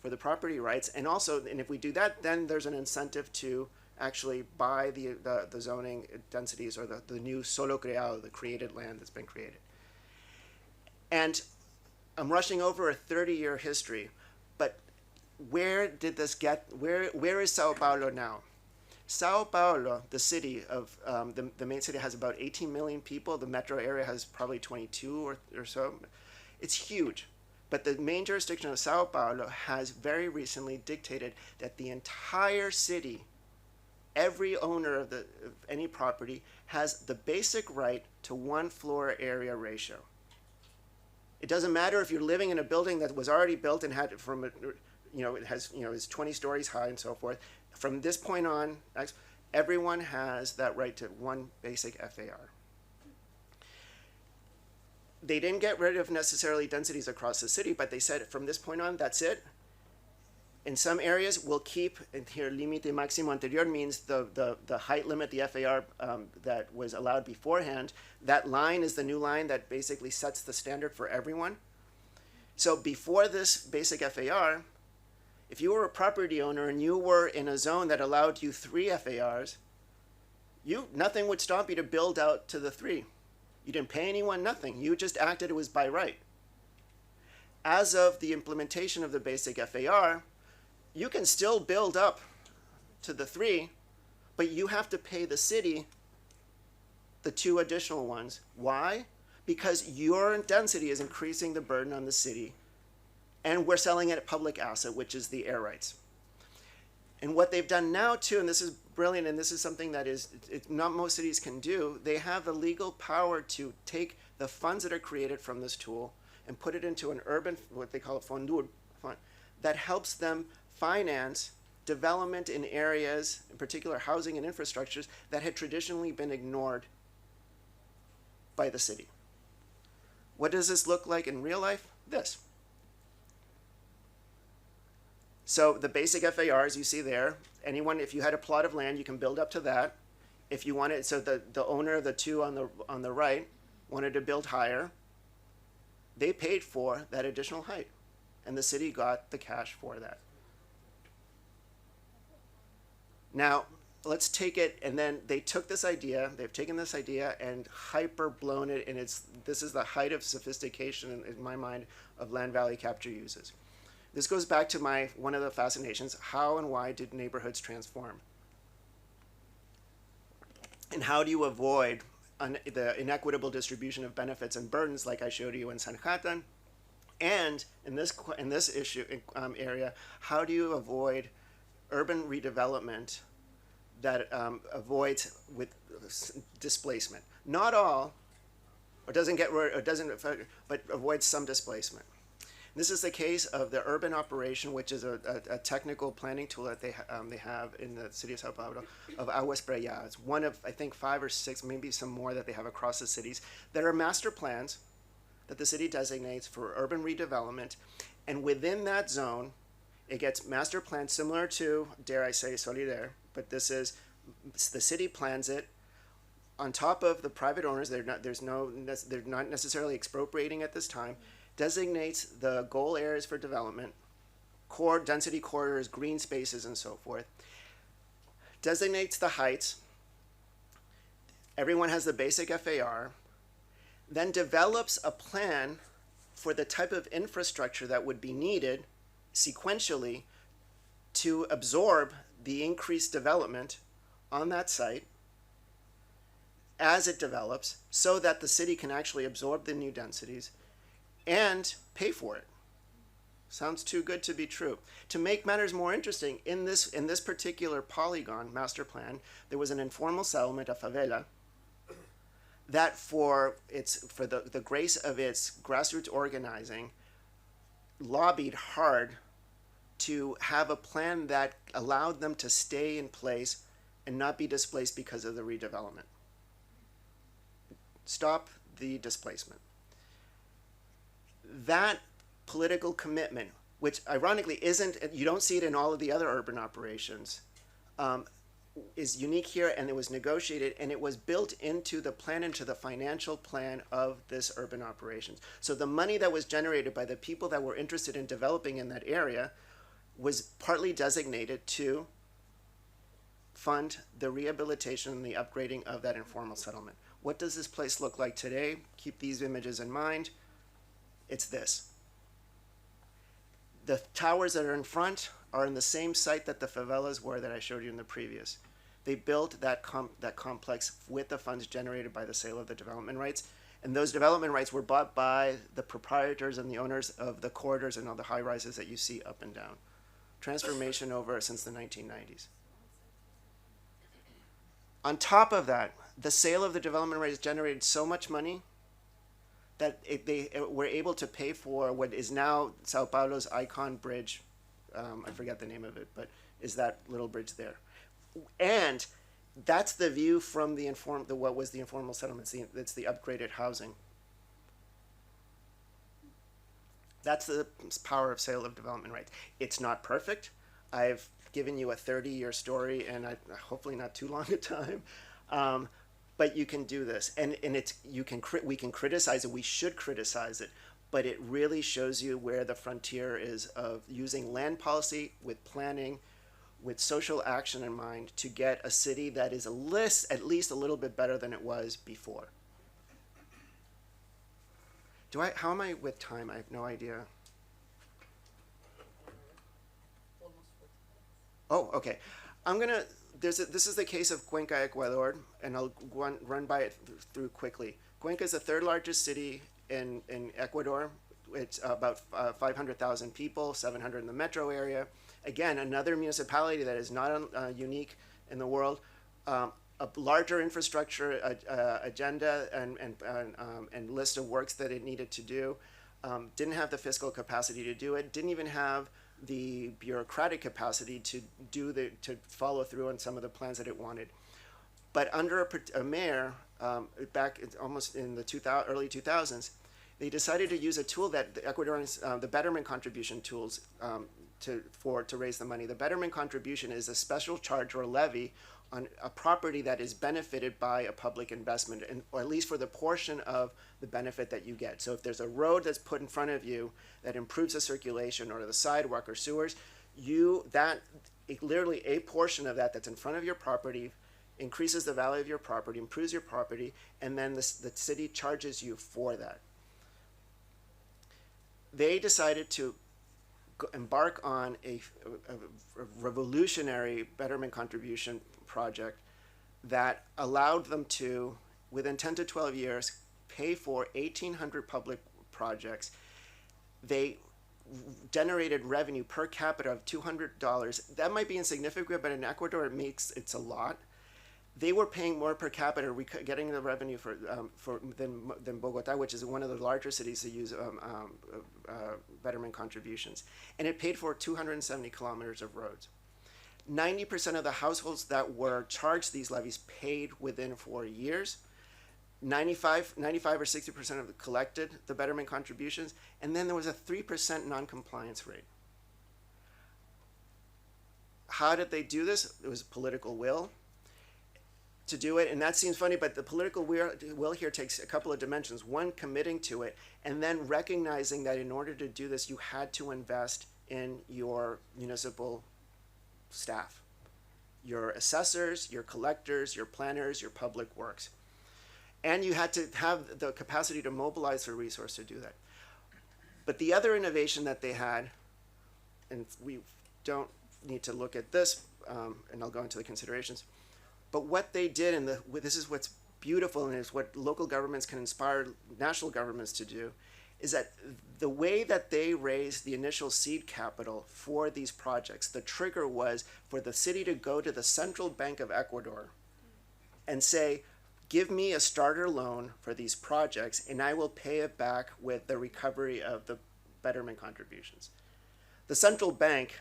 for the property rights. And also, and if we do that, then there's an incentive to actually buy the zoning densities, or the new solo creado, the created land that's been created. And I'm rushing over a 30-year history, but where did this get, where is Sao Paulo now? Sao Paulo, the city of, the main city has about 18 million people. The metro area has probably 22 or so. It's huge. But the main jurisdiction of Sao Paulo has very recently dictated that the entire city, every owner of any property, has the basic right to 1 floor area ratio. It doesn't matter if you're living in a building that was already built and had from, it has, is 20 stories high and so forth. From this point on, everyone has that right to 1 basic FAR. They didn't get rid of necessarily densities across the city, but they said from this point on, that's it. In some areas, we'll keep, and here, límite máximo anterior means the height limit, the FAR that was allowed beforehand. That line is the new line that basically sets the standard for everyone. So before this basic FAR, if you were a property owner and you were in a zone that allowed you 3 FARs, nothing would stop you to build out to the 3. You didn't pay anyone, nothing. You just acted, it was by right. As of the implementation of the basic FAR, you can still build up to the 3, but you have to pay the city the 2 additional ones. Why? Because your density is increasing the burden on the city, and we're selling it at public asset, which is the air rights. And what they've done now too, and this is brilliant, and this is something that not most cities can do, they have the legal power to take the funds that are created from this tool and put it into an urban, what they call a fondur, that helps them finance development in areas, in particular housing and infrastructures, that had traditionally been ignored by the city. What does this look like in real life? This. So the basic FARs you see there, anyone, if you had a plot of land, you can build up to that. If you wanted, so the owner of the 2 on the right wanted to build higher, they paid for that additional height, and the city got the cash for that. Now, let's take it, and then they took this idea, they've taken this idea and hyper blown it, and this is the height of sophistication in my mind of land value capture uses. This goes back to one of the fascinations, how and why did neighborhoods transform? And how do you avoid the inequitable distribution of benefits and burdens like I showed you in Sanhattan? And in this issue area, how do you avoid urban redevelopment that avoids with displacement? Not all, or doesn't get rid, or doesn't, but avoids some displacement. This is the case of the urban operation, which is a technical planning tool that they have in the city of Sao Paulo, of Aguas para Allá. It's one of, I think, 5 or 6, maybe some more that they have across the cities. There are master plans that the city designates for urban redevelopment, and within that zone, it gets master planned similar to, dare I say, Solidaire, but this is, the city plans it on top of the private owners. They're not necessarily expropriating at this time. Designates the goal areas for development, core density corridors, green spaces, and so forth. Designates the heights. Everyone has the basic FAR. Then develops a plan for the type of infrastructure that would be needed sequentially to absorb the increased development on that site as it develops, so that the city can actually absorb the new densities and pay for it. Sounds too good to be true. To make matters more interesting, in this particular polygon master plan, there was an informal settlement, a favela, that for the grace of its grassroots organizing, lobbied hard to have a plan that allowed them to stay in place and not be displaced because of the redevelopment. Stop the displacement. That political commitment, which ironically isn't, you don't see it in all of the other urban operations, is unique here, and it was negotiated, and it was built into the plan, into the financial plan of this urban operations. So the money that was generated by the people that were interested in developing in that area was partly designated to fund the rehabilitation and the upgrading of that informal settlement. What does this place look like today? Keep these images in mind. It's this. The towers that are in front are in the same site that the favelas were that I showed you in the previous. They built that complex with the funds generated by the sale of the development rights. And those development rights were bought by the proprietors and the owners of the corridors and all the high rises that you see up and down. Transformation over since the 1990s. On top of that, the sale of the development rights generated so much money that they were able to pay for what is now Sao Paulo's icon bridge. I forget the name of it, but is that little bridge there. And that's the view from what was the informal settlements. It's the upgraded housing. That's the power of sale of development rights. It's not perfect. I've given you a 30-year story, and hopefully not too long a time. But you can do this, and we can criticize it. We should criticize it, but it really shows you where the frontier is of using land policy with planning, with social action in mind, to get a city that is at least a little bit better than it was before. How am I with time? I have no idea. Oh, okay. This is the case of Cuenca, Ecuador, and I'll run by it through quickly. Cuenca is the third largest city in Ecuador. It's about 500,000 people, 700 in the metro area. Again, another municipality that is not unique in the world. A larger infrastructure agenda and list of works that it needed to do. Didn't have the fiscal capacity to do it. Didn't even have the bureaucratic capacity to follow through on some of the plans that it wanted. But under a mayor, back almost in the early 2000s, they decided to use a tool that the Ecuadorians, the betterment contribution tools, to raise the money. The betterment contribution is a special charge or levy on a property that is benefited by a public investment, or at least for the portion of the benefit that you get. So if there's a road that's put in front of you that improves the circulation, or the sidewalk or sewers, literally a portion of that's in front of your property increases the value of your property, improves your property, and then the city charges you for that. They decided to embark on a revolutionary betterment contribution project that allowed them to, within 10 to 12 years, pay for 1,800 public projects. They generated revenue per capita of $200. That might be insignificant, but in Ecuador it's a lot. They were paying more per capita, getting the revenue than Bogota, which is one of the larger cities to use betterment contributions. And it paid for 270 kilometers of roads. 90% of the households that were charged these levies paid within 4 years. 95 or 60% of them collected the betterment contributions, and then there was a 3% non-compliance rate. How did they do this? It was political will to do it, and that seems funny, but the political will here takes a couple of dimensions. One, committing to it, and then recognizing that in order to do this, you had to invest in your municipal staff, your assessors, your collectors, your planners, your public works. And you had to have the capacity to mobilize the resource to do that. But the other innovation that they had, and we don't need to look at this, and I'll go into the considerations, but what they did, and this is what's beautiful, and is what local governments can inspire national governments to do, is that the way that they raised the initial seed capital for these projects, the trigger was for the city to go to the Central Bank of Ecuador and say, give me a starter loan for these projects and I will pay it back with the recovery of the betterment contributions. The central bank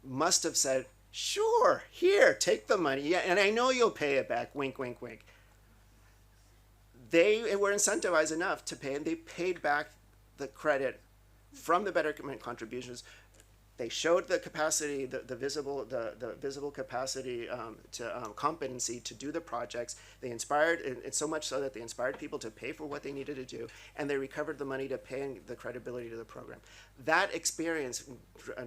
must have said, sure, here, take the money. Yeah, and I know you'll pay it back, wink, wink, wink. They were incentivized enough to pay, and they paid back the credit from the betterment contributions. They showed the capacity, the visible capacity to competency to do the projects. They inspired, and so much so that they inspired people to pay for what they needed to do, and they recovered the money to pay the credibility to the program. That experience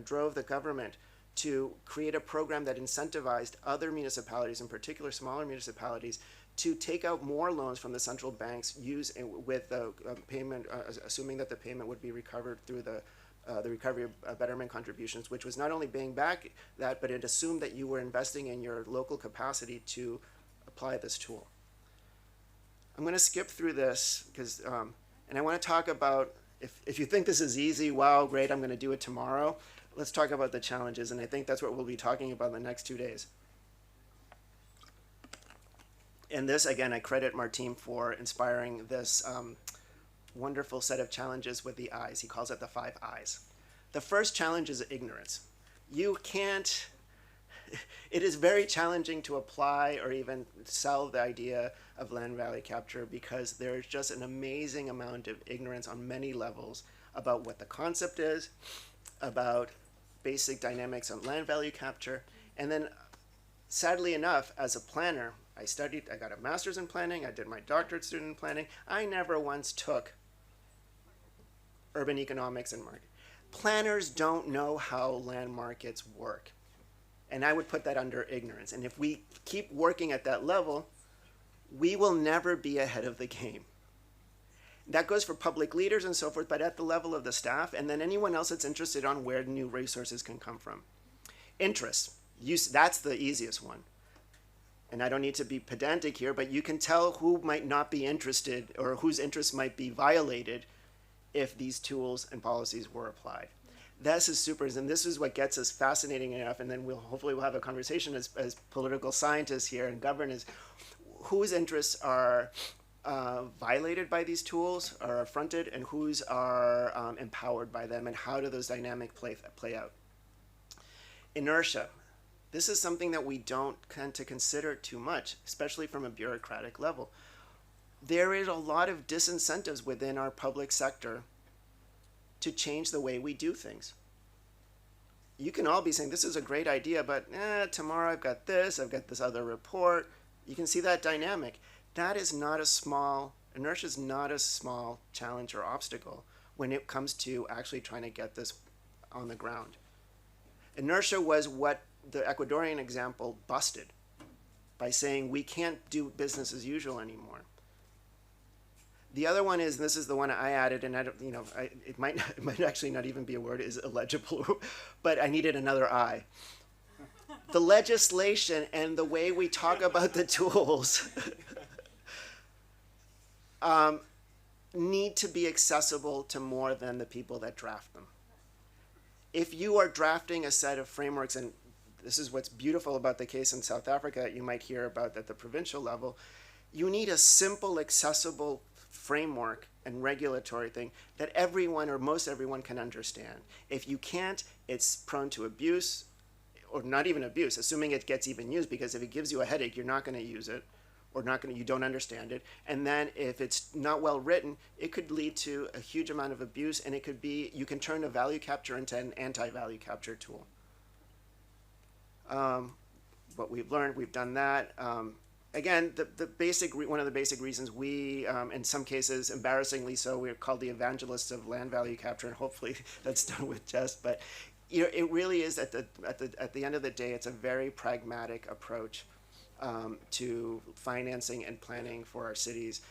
drove the government to create a program that incentivized other municipalities, in particular smaller municipalities, to take out more loans from the central banks, with the payment, assuming that the payment would be recovered through the recovery of betterment contributions, which was not only paying back that, but it assumed that you were investing in your local capacity to apply this tool. I'm going to skip through this because, and I want to talk about, if you think this is easy, wow, great, I'm going to do it tomorrow. Let's talk about the challenges, and I think that's what we'll be talking about in the next 2 days. And this, again, I credit Martin for inspiring this wonderful set of challenges with the I's. He calls it the 5 I's. The first challenge is ignorance. You can't, it is very challenging to apply or even sell the idea of land value capture because there's just an amazing amount of ignorance on many levels about what the concept is, about basic dynamics on land value capture, and then sadly enough, as a planner, I got a master's in planning, I did my doctorate student in planning, I never once took urban economics and market. Planners don't know how land markets work. And I would put that under ignorance. And if we keep working at that level, we will never be ahead of the game. That goes for public leaders and so forth, but at the level of the staff, and then anyone else that's interested on where new resources can come from. Interest, that's the easiest one. And I don't need to be pedantic here, but you can tell who might not be interested or whose interests might be violated if these tools and policies were applied. This is super, and this is what gets us fascinating enough, and then hopefully we'll have a conversation as political scientists here and governors, whose interests are violated by these tools, are affronted, and whose are empowered by them, and how do those dynamics play out. Inertia. This is something that we don't tend to consider too much, especially from a bureaucratic level. There is a lot of disincentives within our public sector to change the way we do things. You can all be saying, this is a great idea, but tomorrow I've got this other report. You can see that dynamic. That is not a small, inertia is not a small challenge or obstacle when it comes to actually trying to get this on the ground. Inertia was what the Ecuadorian example busted by saying we can't do business as usual anymore. The other one is, and this is the one I added, and I don't, it might actually not even be a word, is illegible, but I needed another I. The legislation and the way we talk about the tools need to be accessible to more than the people that draft them. If you are drafting a set of frameworks, and this is what's beautiful about the case in South Africa that you might hear about at the provincial level, you need a simple, accessible framework and regulatory thing that everyone or most everyone can understand. If you can't, it's prone to abuse, or not even abuse, assuming it gets even used, because if it gives you a headache, you're not going to use it, or you don't understand it. And then if it's not well written, it could lead to a huge amount of abuse, and it could be, you can turn a value capture into an anti-value capture tool. What we've learned, we've done that. Again, one of the basic reasons we, in some cases, embarrassingly so, we're called the evangelists of land value capture, and hopefully that's done with jest. But it really is at the end of the day, it's a very pragmatic approach to financing and planning for our cities.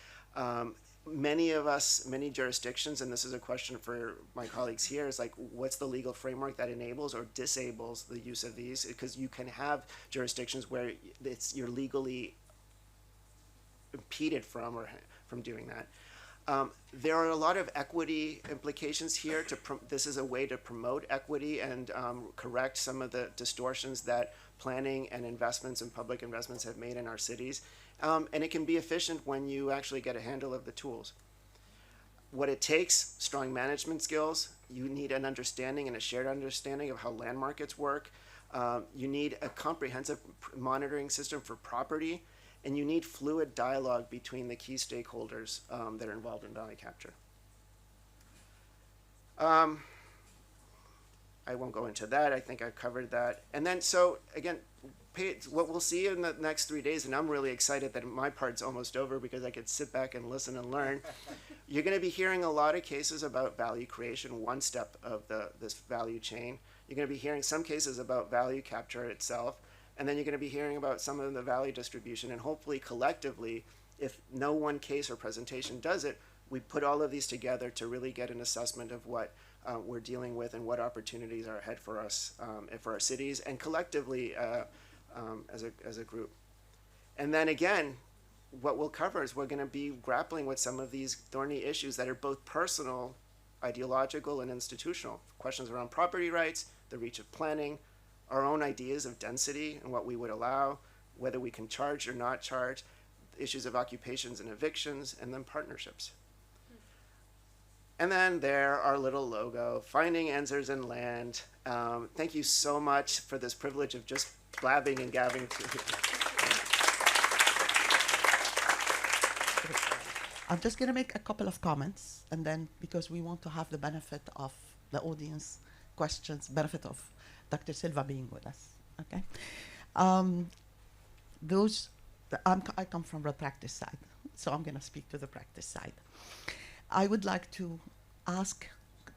Many jurisdictions, and this is a question for my colleagues here, is like, what's the legal framework that enables or disables the use of these? Because you can have jurisdictions where you're legally impeded from doing that. There are a lot of equity implications here. This is a way to promote equity and correct some of the distortions that planning and investments and public investments have made in our cities. And it can be efficient when you actually get a handle of the tools. What it takes, strong management skills. You need an understanding and a shared understanding of how land markets work. You need a comprehensive monitoring system for property, and you need fluid dialogue between the key stakeholders that are involved in value capture. I won't go into that. I think I covered that. And then, so again, what we'll see in the next 3 days, and I'm really excited that my part's almost over because I could sit back and listen and learn. You're going to be hearing a lot of cases about value creation, one step of this value chain. You're going to be hearing some cases about value capture itself, and then you're going to be hearing about some of the value distribution, and hopefully collectively, if no one case or presentation does it, we put all of these together to really get an assessment of what we're dealing with and what opportunities are ahead for us and for our cities, and collectively as a group. And then again, what we'll cover is we're going to be grappling with some of these thorny issues that are both personal, ideological, and institutional. Questions around property rights, the reach of planning, our own ideas of density and what we would allow, whether we can charge or not charge, issues of occupations and evictions, and then partnerships. And then there, our little logo, finding answers in land. Thank you so much for this privilege of just blabbing and gabbing to you. I'm just going to make a couple of comments, and then because we want to have the benefit of the audience questions, benefit of Dr. Silva being with us. Okay, I come from the practice side, so I'm going to speak to the practice side. I would like to ask,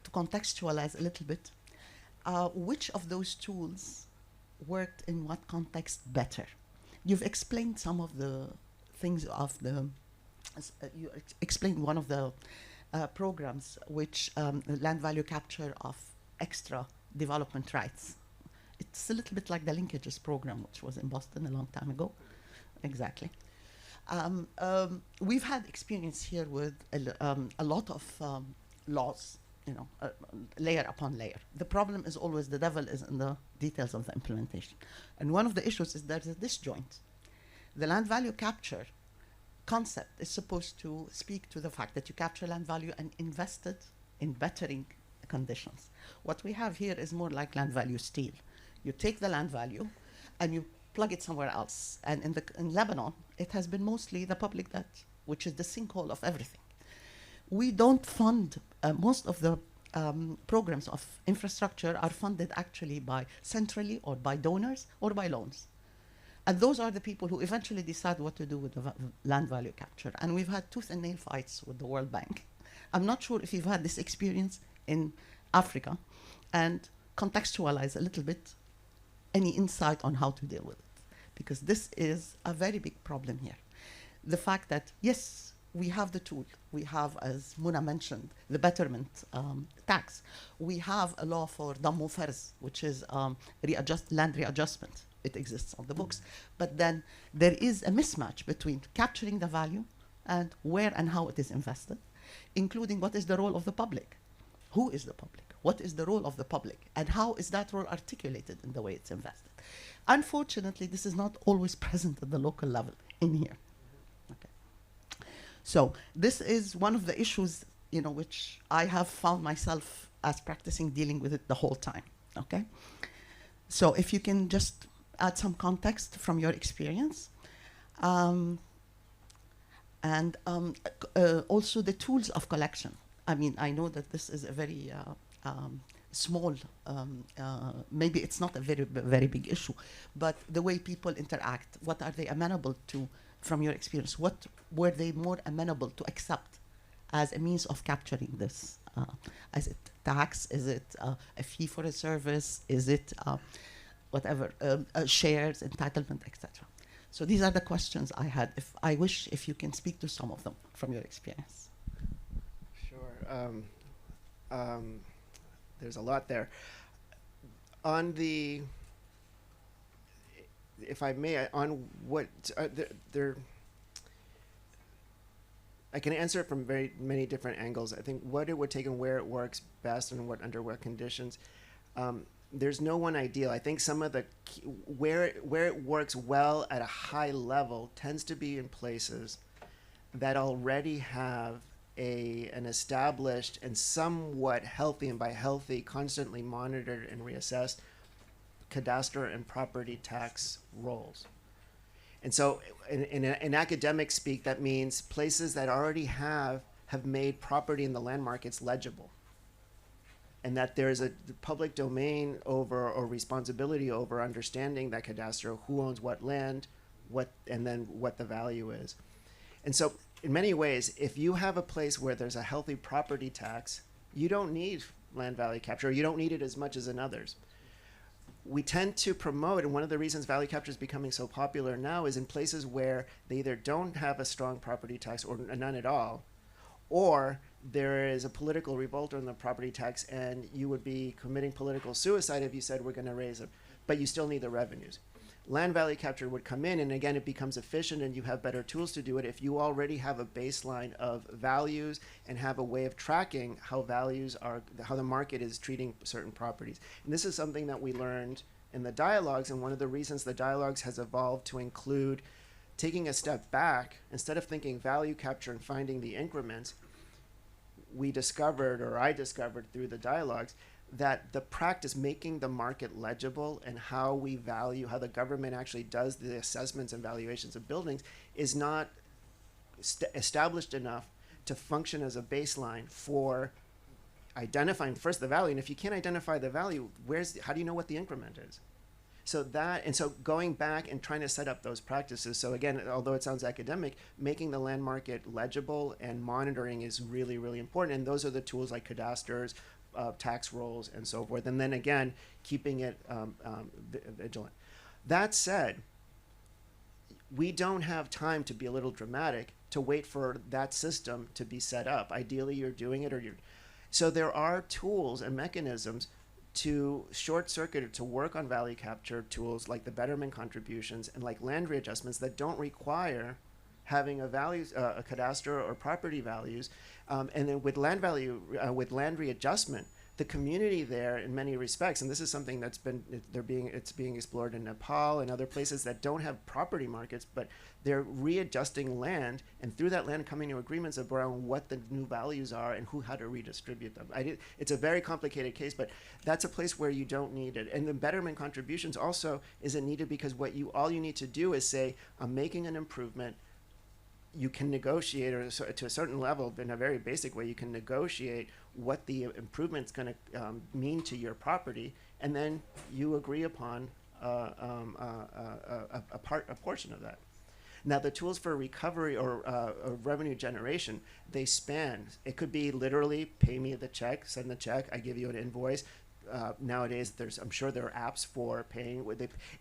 to contextualize a little bit, which of those tools worked in what context better? You've explained some of the things of the, you explained one of the programs, which land value capture of extra development rights. It's a little bit like the linkages program, which was in Boston a long time ago. Exactly. We've had experience here with a lot of laws, layer upon layer. The problem is always the devil is in the details of the implementation. And one of the issues is there's a disjoint. The land value capture concept is supposed to speak to the fact that you capture land value and invest it in bettering conditions. What we have here is more like land value steal. You take the land value and you plug it somewhere else. And in Lebanon, it has been mostly the public debt, which is the sinkhole of everything. We don't fund, most of the programs of infrastructure are funded actually by centrally or by donors or by loans. And those are the people who eventually decide what to do with the land value capture. And we've had tooth and nail fights with the World Bank. I'm not sure if you've had this experience in Africa, and contextualize a little bit any insight on how to deal with it. Because this is a very big problem here. The fact that, yes, we have the tool. We have, as Muna mentioned, the betterment tax. We have a law for Dammu Fers, which is land readjustment. It exists on the books. But then there is a mismatch between capturing the value and where and how it is invested, including what is the role of the public. Who is the public? What is the role of the public? And how is that role articulated in the way it's invested? Unfortunately, this is not always present at the local level in here. Okay. So this is one of the issues, which I have found myself as practicing dealing with it the whole time. Okay. So if you can just add some context from your experience. And also the tools of collection. I mean, I know that this is a very small, maybe it's not a very big issue, but the way people interact, what are they amenable to from your experience? What were they more amenable to accept as a means of capturing this? Is it tax? Is it a fee for a service? Is it whatever, shares, entitlement, etc.? So these are the questions I had. I wish if you can speak to some of them from your experience. Sure. There's a lot there. On the, if I may, on what I can answer it from very many different angles. I think what it would take and where it works best and what under what conditions. There's no one ideal. I think some of the where it works well at a high level tends to be in places that already have an established and somewhat healthy, and by healthy, constantly monitored and reassessed cadastral and property tax rolls. And so in academic speak, that means places that already have made property in the land markets legible. And that there is a public domain over, or responsibility over, understanding that cadastral, who owns what land, and then what the value is. And so in many ways, if you have a place where there's a healthy property tax, you don't need land value capture, or you don't need it as much as in others. We tend to promote, and one of the reasons value capture is becoming so popular now is in places where they either don't have a strong property tax or none at all, or there is a political revolt on the property tax, and you would be committing political suicide if you said we're going to raise it, but you still need the revenues. Land value capture would come in, and again, it becomes efficient, and you have better tools to do it if you already have a baseline of values and have a way of tracking how values are, how the market is treating certain properties. And this is something that we learned in the dialogues, and one of the reasons the dialogues has evolved to include taking a step back. Instead of thinking value capture and finding the increments, we discovered, or I discovered through the dialogues, that the practice making the market legible and how we value, how the government actually does the assessments and valuations of buildings is not established enough to function as a baseline for identifying first the value. And if you can't identify the value, how do you know what the increment is? So going back and trying to set up those practices. So again, although it sounds academic, making the land market legible and monitoring is really, really important. And those are the tools like cadasters, tax rolls, and so forth. And then again, keeping it vigilant. That said, we don't have time to be a little dramatic to wait for that system to be set up. Ideally, you're doing it, so there are tools and mechanisms to short circuit or to work on value capture tools like the betterment contributions and like land readjustments that don't require having a cadastral or property values. And then with land readjustment, the community there in many respects, and this is something that's it's being explored in Nepal and other places that don't have property markets, but they're readjusting land, and through that land coming to agreements around what the new values are and how to redistribute them. It's a very complicated case, but that's a place where you don't need it. And the betterment contributions also isn't needed because all you need to do is say, I'm making an improvement. You can negotiate, or to a certain level, in a very basic way, you can negotiate what the improvement's going to mean to your property, and then you agree upon a portion of that. Now, the tools for recovery or revenue generation, they span. It could be literally pay me the check, send the check, I give you an invoice. Nowadays, I'm sure there are apps for paying.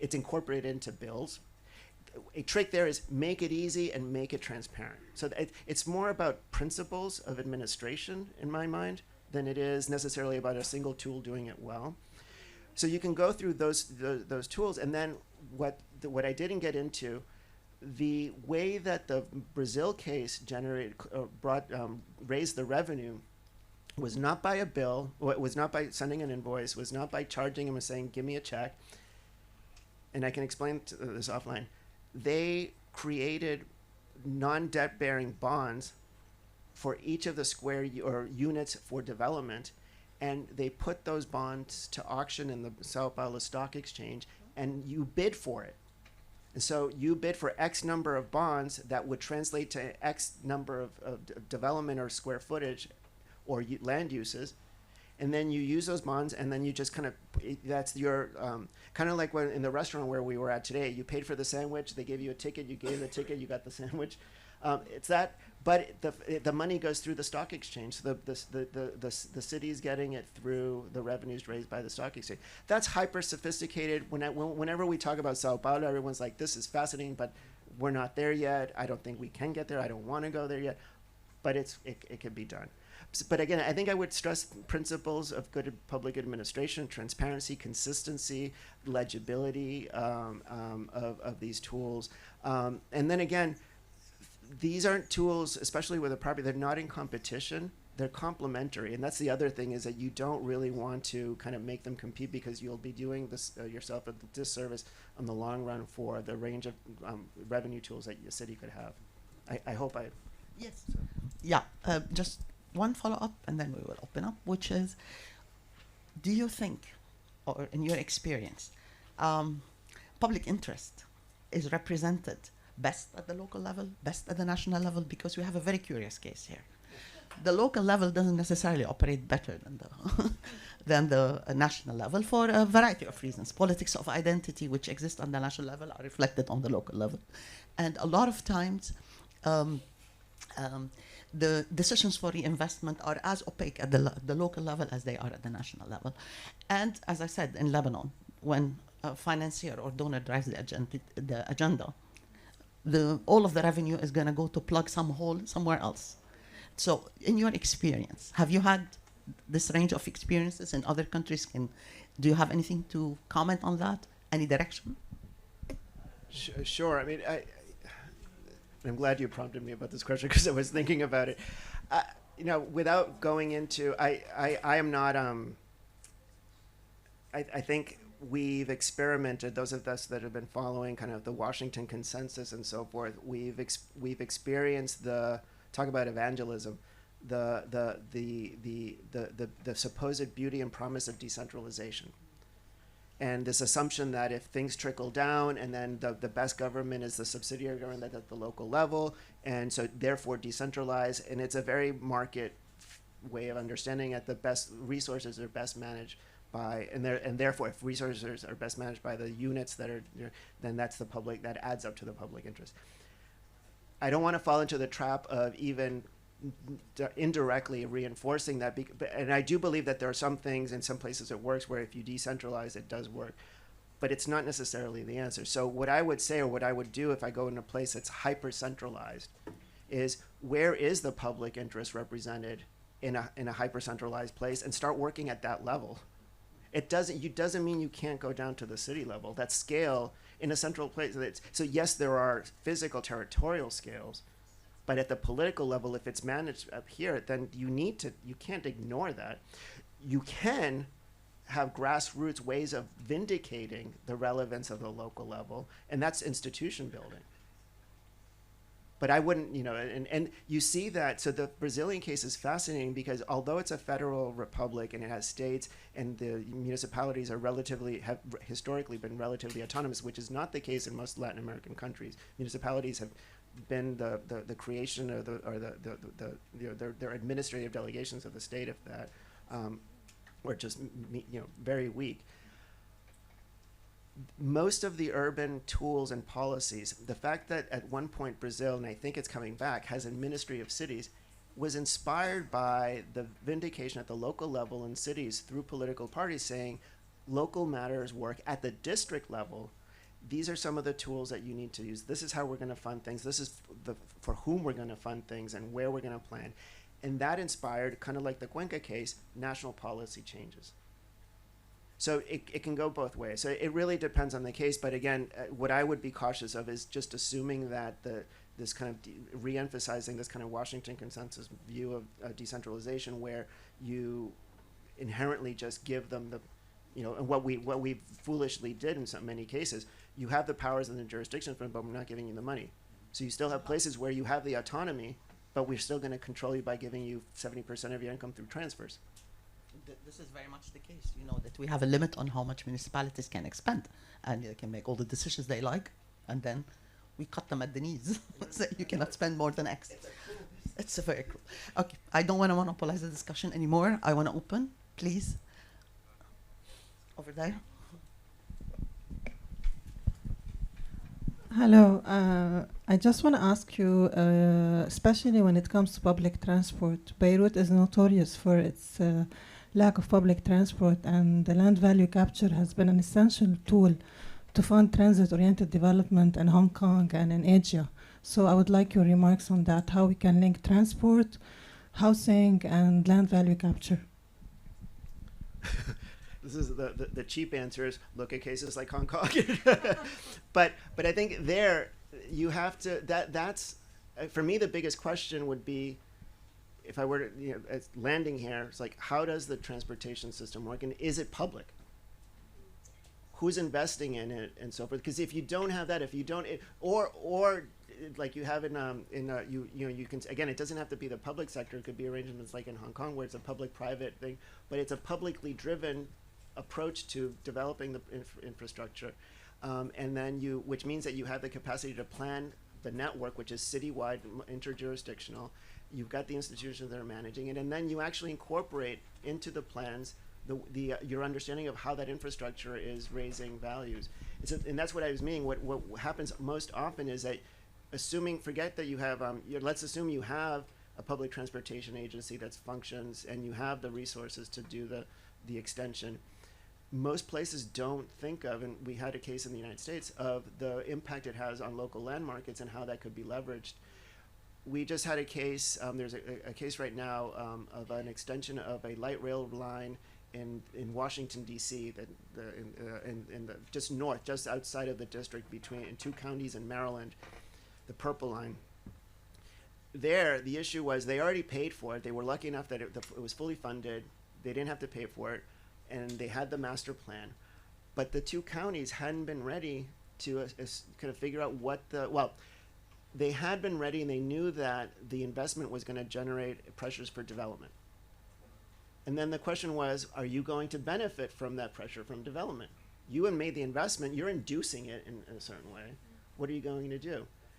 It's incorporated into bills. A trick there is make it easy and make it transparent. So it's more about principles of administration in my mind than it is necessarily about a single tool doing it well. So you can go through those tools, and then what I didn't get into, the way that the Brazil case raised the revenue was not by a bill, was not by sending an invoice, was not by charging them and saying, give me a check. And I can explain this offline. They created non-debt bearing bonds for each of the square or units for development, and they put those bonds to auction in the Sao Paulo Stock Exchange, and you bid for it. And so you bid for X number of bonds that would translate to X number of development or square footage or land uses. And then you use those bonds, and then you just that's your, kind of like when in the restaurant where we were at today, you paid for the sandwich, they gave you a ticket, you gave the ticket, you got the sandwich. It's that, but the money goes through the stock exchange. So the city's getting it through the revenues raised by the stock exchange. That's hyper sophisticated. Whenever we talk about Sao Paulo, everyone's like, this is fascinating, but we're not there yet. I don't think we can get there. I don't want to go there yet, but it can be done. But again, I think I would stress principles of good public administration, transparency, consistency, legibility of these tools. And then again, these aren't tools, especially with a property, they're not in competition. They're complementary, and that's the other thing, is that you don't really want to kind of make them compete, because you'll be doing this yourself a disservice on the long run for the range of revenue tools that your city could have. I hope I. Yes. Yeah. Just one follow-up, and then we will open up, which is, do you think, or in your experience, public interest is represented best at the local level, best at the national level? Because we have a very curious case here. The local level doesn't necessarily operate better than the than the national level, for a variety of reasons. Politics of identity, which exist on the national level, are reflected on the local level, and a lot of times the decisions for reinvestment are as opaque at the local level as they are at the national level. And as I said, in Lebanon, when a financier or donor drives the agenda, all of the revenue is going to go to plug some hole somewhere else. So, in your experience, have you had this range of experiences in other countries? Do you have anything to comment on that? Any direction? Sure. I mean, I'm glad you prompted me about this question, because I was thinking about it. Without going into, I am not. I think we've experimented. Those of us that have been following kind of the Washington Consensus and so forth, we've experienced talk about evangelism, the supposed beauty and promise of decentralization, and this assumption that if things trickle down, and then the best government is the subsidiary government at the local level, and so therefore decentralized, and it's a very market way of understanding it. The best resources are best managed by, and therefore if resources are best managed by the units that are, then that's the public, that adds up to the public interest. I don't want to fall into the trap of even indirectly reinforcing that, and I do believe that there are some things in some places it works, where if you decentralize, it does work, but it's not necessarily the answer. So what I would say, or what I would do if I go in a place that's hyper centralized, is where is the public interest represented in a hyper centralized place, and start working at that level. It doesn't mean you can't go down to the city level. That scale in a central place. So yes, there are physical territorial scales, but at the political level, if it's managed up here, then you can't ignore that. You can have grassroots ways of vindicating the relevance of the local level, and that's institution building. But I wouldn't, and you see that. So the Brazilian case is fascinating, because although it's a federal republic and it has states, and the municipalities have historically been relatively autonomous, which is not the case in most Latin American countries. Municipalities have been the creation of their administrative delegations of the state, if that, or just very weak. Most of the urban tools and policies, the fact that at one point Brazil, and I think it's coming back, has a ministry of cities, was inspired by the vindication at the local level in cities through political parties saying local matters work at the district level. These are some of the tools that you need to use. This is how we're going to fund things. This is for whom we're going to fund things and where we're going to plan. And that inspired, kind of like the Cuenca case, national policy changes. So it can go both ways. So it really depends on the case. But again, what I would be cautious of is just assuming that this kind of re-emphasizing this kind of Washington Consensus view of decentralization, where you inherently just give them and what we foolishly did in so many cases. You have the powers and the jurisdiction, but we're not giving you the money. So you still have places where you have the autonomy, but we're still going to control you by giving you 70% of your income through transfers. This is very much the case, that we have a limit on how much municipalities can expend, and they can make all the decisions they like, and then we cut them at the knees. So you cannot spend more than X. It's a very cool. Okay, I don't want to monopolize the discussion anymore. I want to open, please. Over there. Hello. I just want to ask you, especially when it comes to public transport, Beirut is notorious for its lack of public transport, and the land value capture has been an essential tool to fund transit-oriented development in Hong Kong and in Asia. So I would like your remarks on that, how we can link transport, housing, and land value capture. This is the cheap answer is look at cases like Hong Kong. but I think there you have to, that's for me, the biggest question would be, if I were to, landing here, it's like, how does the transportation system work, and is it public? Who's investing in it, and so forth? Because if you don't have that, if you don't, or like you have you can, again, it doesn't have to be the public sector. It could be arrangements like in Hong Kong where it's a public-private thing, but it's a publicly driven approach to developing the infrastructure, and then which means that you have the capacity to plan the network, which is citywide, interjurisdictional. You've got the institutions that are managing it, and then you actually incorporate into the plans your understanding of how that infrastructure is raising values. And that's what I was meaning. What happens most often is that, forget that you have, let's assume you have a public transportation agency that functions and you have the resources to do the extension. Most places don't think of, and we had a case in the United States, of the impact it has on local land markets and how that could be leveraged. We just had a case, there's a case right now of an extension of a light rail line in Washington, D.C., just north, just outside of the district, in two counties in Maryland, the Purple Line. There, the issue was they already paid for it. They were lucky enough that it was fully funded. They didn't have to pay for it, and they had the master plan. But the two counties hadn't been ready to kind of figure out they had been ready, and they knew that the investment was going to generate pressures for development. And then the question was, are you going to benefit from that pressure from development? You had made the investment, you're inducing it in a certain way. What are you going to do?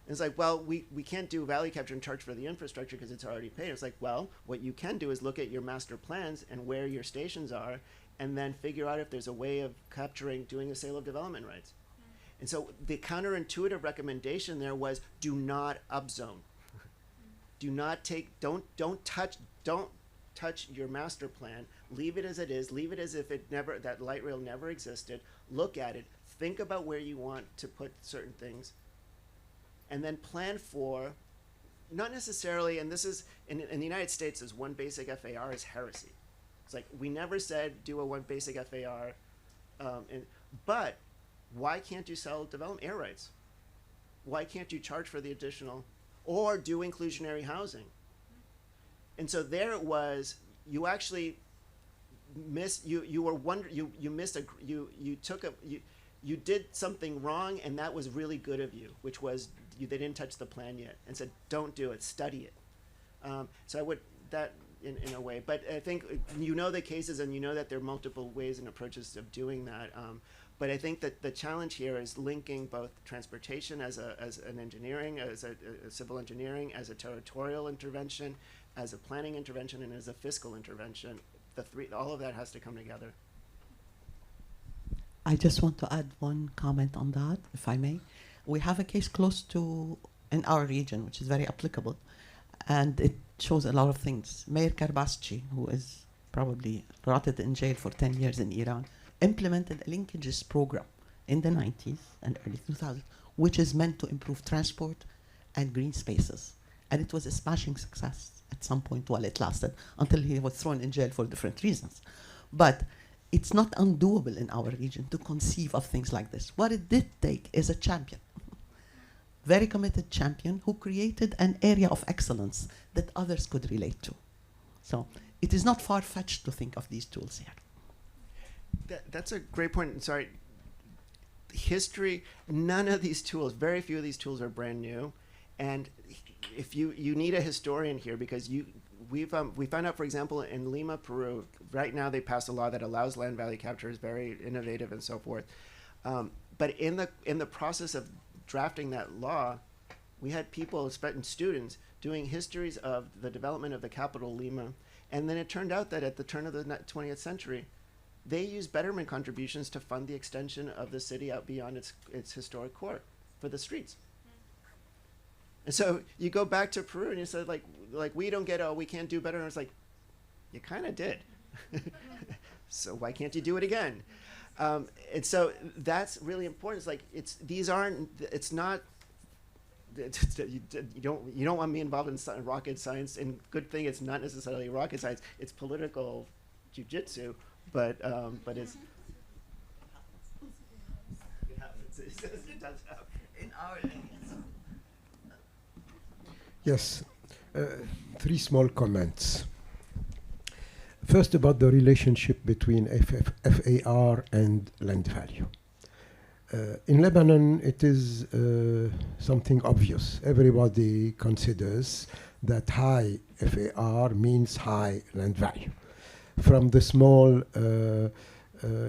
And it's like, well, we can't do value capture and charge for the infrastructure because it's already paid. It's like, well, what you can do is look at your master plans and where your stations are, and then figure out if there's a way of doing a sale of development rights. And so the counterintuitive recommendation there was, do not upzone. Don't touch your master plan. Leave it as it is. Leave it as if that light rail never existed. Look at it. Think about where you want to put certain things, and then plan for, not necessarily. And this is in the United States, is one basic FAR is heresy. It's like, we never said do a one basic FAR, but why can't you sell development air rights? Why can't you charge for the additional, or do inclusionary housing? And so there it was. You actually you did something wrong, and that was really good of you, which was they didn't touch the plan yet, and said, don't do it, study it. So I would that in a way, but I think the cases, and that there are multiple ways and approaches of doing that. But I think that the challenge here is linking both transportation as an engineering, as a civil engineering, as a territorial intervention, as a planning intervention, and as a fiscal intervention. All of that has to come together. I just want to add one comment on that, if I may. We have a case close to, in our region, which is very applicable, and it shows a lot of things. Mayor Karbaschi, who is probably rotted in jail for 10 years in Iran, implemented a linkages program in the 90s and early 2000s, which is meant to improve transport and green spaces. And it was a smashing success at some point while it lasted, until he was thrown in jail for different reasons. But it's not undoable in our region to conceive of things like this. What it did take is a champion, very committed champion, who created an area of excellence that others could relate to. So it is not far-fetched to think of these tools here. That's a great point. Sorry. History, none of these tools, very few of these tools are brand new. And if you need a historian here, because we found out, for example, in Lima, Peru, right now they passed a law that allows land value capture, is very innovative and so forth. But in the process of drafting that law, we had people, students, doing histories of the development of the capital, Lima. And then it turned out that at the turn of the 20th century, they used betterment contributions to fund the extension of the city out beyond its historic core for the streets. And so you go back to Peru and you said, like we don't get, we can't do better. And it's like, you kind of did. So why can't you do it again? And so that's really important. It's like, you don't want me involved in rocket science. And good thing it's not necessarily rocket science. It's political jujitsu. But it's it happens. It does happen. In our areas. Yes, three small comments. First, about the relationship between FAR and land value. In Lebanon, it is something obvious. Everybody considers that high FAR means high land value. From the small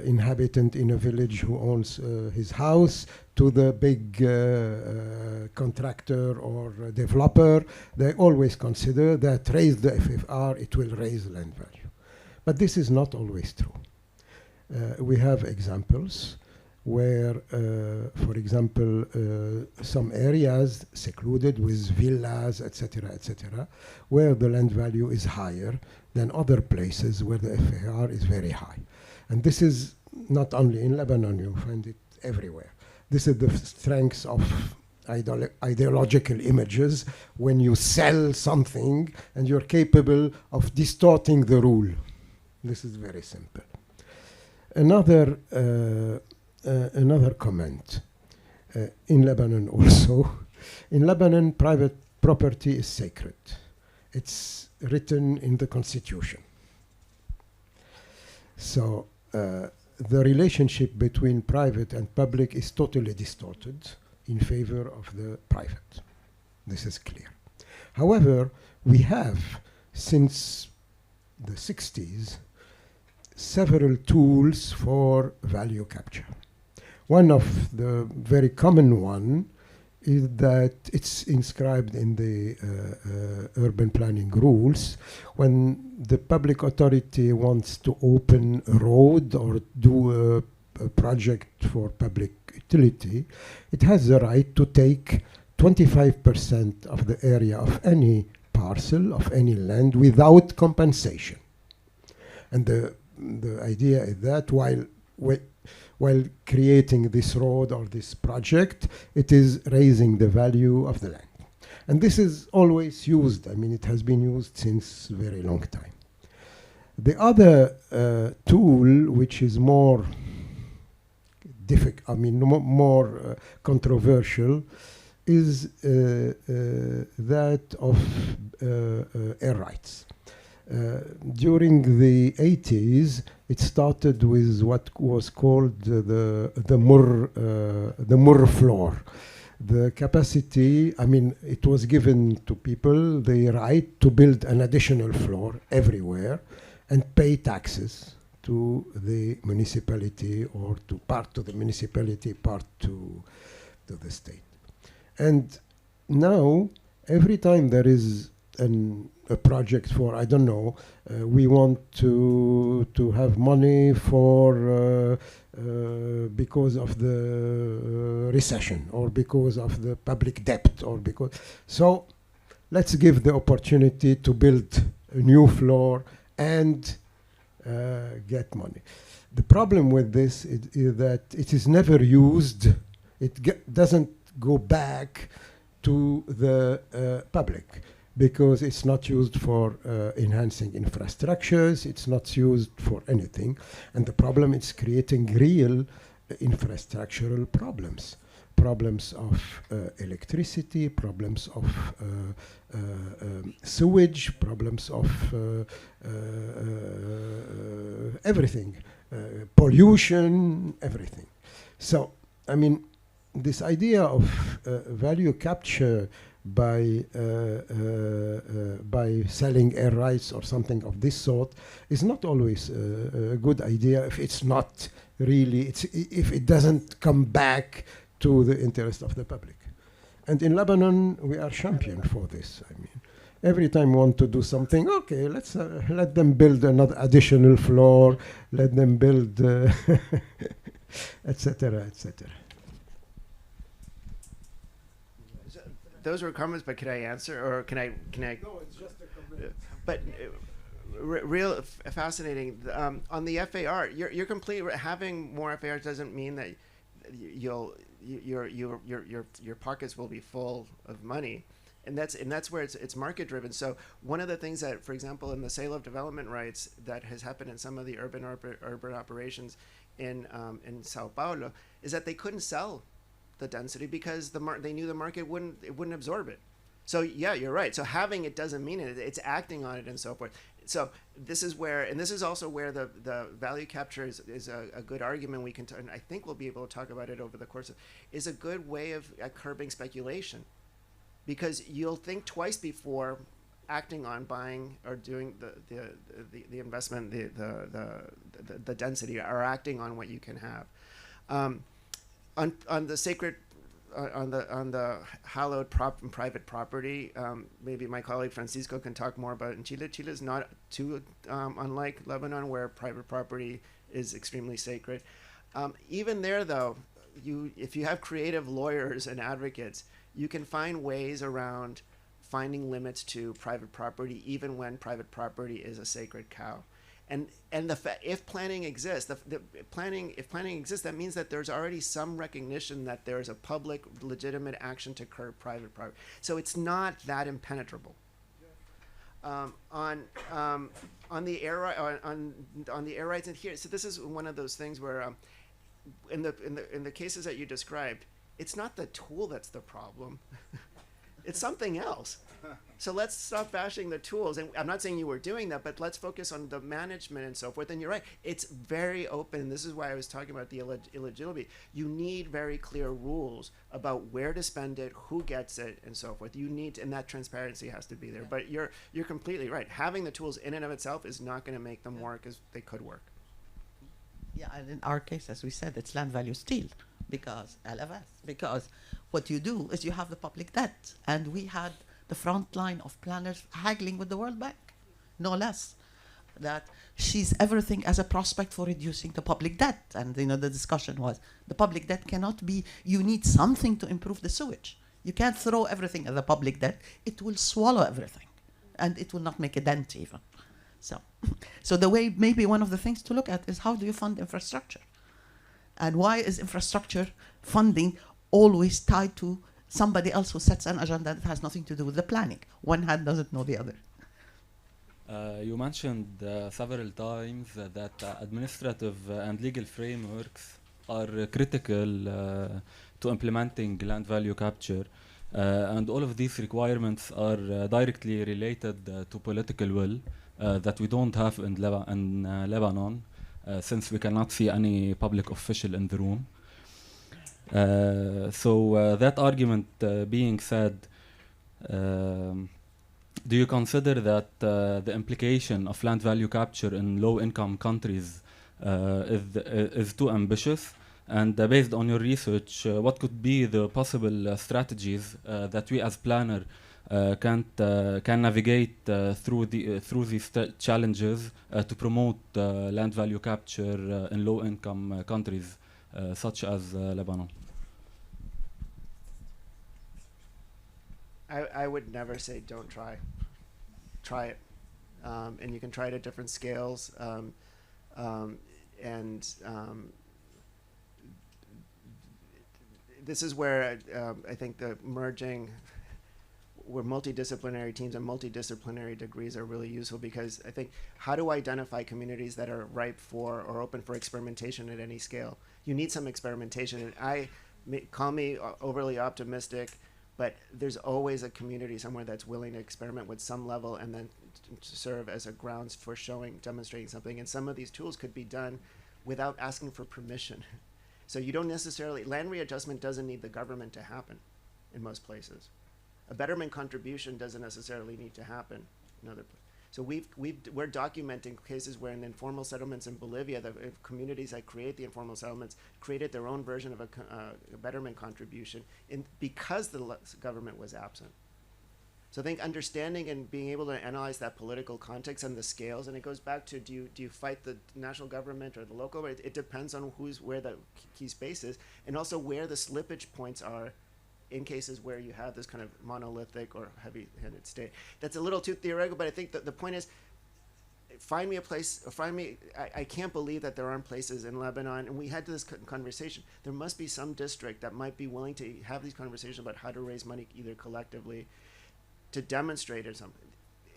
inhabitant in a village who owns his house to the big contractor or developer, they always consider that raise the FFR, it will raise land value. But this is not always true. We have examples where, for example, some areas secluded with villas, etc., where the land value is higher than other places where the FAR is very high. And this is not only in Lebanon, you find it everywhere. This is the strength of ideological images when you sell something and you're capable of distorting the rule. This is very simple. Another comment in Lebanon also. In Lebanon, private property is sacred. It's written in the constitution. So the relationship between private and public is totally distorted in favor of the private. This is clear. However, we have, since the 60s, several tools for value capture. One of the very common one is that it's inscribed in the urban planning rules. When the public authority wants to open a road or do a project for public utility, it has the right to take 25% of the area of any parcel, of any land, without compensation. And the idea is that while creating this road or this project, it is raising the value of the land. And this is always used. I mean, it has been used since a very long time. The other tool, which is more difficult, more controversial, is that of air rights. During the 80s, it started with what was called the Mur floor. The capacity, it was given to people the right to build an additional floor everywhere and pay taxes to the municipality, or to part to the municipality, part to the state. And now, every time there is a project for, I don't know, we want to have money for because of the recession, or because of the public debt, or because, so let's give the opportunity to build a new floor and get money. The problem with this is that it is never used. It doesn't go back to the public, because it's not used for enhancing infrastructures, it's not used for anything. And the problem is creating real infrastructural problems. Problems of electricity, problems of sewage, problems of everything, pollution, everything. So, this idea of value capture by selling air rights or something of this sort is not always a good idea if it's not really, if it doesn't come back to the interest of the public. And in Lebanon, we are champion for this. Every time we want to do something, okay, let's let them build another additional floor, let them build, etc., etc. Those were comments, but can I answer, or can I? No, it's just a comment. But real fascinating. On the FAR, you're complete. Having more FAR doesn't mean that your pockets will be full of money, and that's where it's market driven. So one of the things that, for example, in the sale of development rights that has happened in some of the urban operations in Sao Paulo is that they couldn't sell the density because they knew the market wouldn't absorb it. So yeah, you're right. So having it doesn't mean it. It's acting on it and so forth. So this is where, and this is also where the value capture is a good argument we can, and I think we'll be able to talk about it over the course of, is a good way of curbing speculation. Because you'll think twice before acting on buying or doing the investment, the density, or acting on what you can have. On the sacred, on the hallowed private property, maybe my colleague Francisco can talk more about it. In Chile, Chile is not too unlike Lebanon, where private property is extremely sacred. Even there, though, if you have creative lawyers and advocates, you can find ways around finding limits to private property, even when private property is a sacred cow. And if planning exists, if planning exists, that means that there's already some recognition that there's a public legitimate action to curb private property. So it's not that impenetrable. On the air rights, and here, so this is one of those things where, in the cases that you described, it's not the tool that's the problem. It's something else. So let's stop bashing the tools. And I'm not saying you were doing that, but let's focus on the management and so forth. And you're right, it's very open. This is why I was talking about the illegibility. You need very clear rules about where to spend it, who gets it, and so forth. You need, and that transparency has to be there. But you're completely right. Having the tools in and of itself is not going to make them work as they could work. Yeah, and in our case, as we said, it's land value steal, because LFS. Because what you do is you have the public debt, and we had the front line of planners haggling with the World Bank, no less, that she's everything as a prospect for reducing the public debt. And the discussion was the public debt cannot be, you need something to improve the sewage. You can't throw everything at the public debt. It will swallow everything, and it will not make a dent even. So the way, maybe one of the things to look at is how do you fund infrastructure? And why is infrastructure funding always tied to somebody else who sets an agenda that has nothing to do with the planning? One hand doesn't know the other. You mentioned several times that administrative and legal frameworks are critical to implementing land value capture. And all of these requirements are directly related to political will that we don't have in Lebanon, since we cannot see any public official in the room. So that argument being said, do you consider that the implication of land value capture in low-income countries is too ambitious? And based on your research, what could be the possible strategies that we as planner can navigate through these challenges to promote land value capture in low-income countries such as Lebanon? I would never say don't try. Try it. And you can try it at different scales. This is where I think the merging, where multidisciplinary teams and multidisciplinary degrees are really useful, because I think how to identify communities that are ripe for or open for experimentation at any scale. You need some experimentation. And call me overly optimistic, but there's always a community somewhere that's willing to experiment with some level and then to serve as a grounds for demonstrating something. And some of these tools could be done without asking for permission. So you don't necessarily, land readjustment doesn't need the government to happen in most places. A betterment contribution doesn't necessarily need to happen in other places. So we're documenting cases where in informal settlements in Bolivia, the communities that create the informal settlements created their own version of a betterment contribution because the government was absent. So I think understanding and being able to analyze that political context and the scales, and it goes back to do you fight the national government or the local? It depends on where the key space is, and also where the slippage points are in cases where you have this kind of monolithic or heavy-handed state. That's a little too theoretical, but I think that the point is, find me a place, I can't believe that there aren't places in Lebanon, and we had this conversation. There must be some district that might be willing to have these conversations about how to raise money either collectively to demonstrate or something.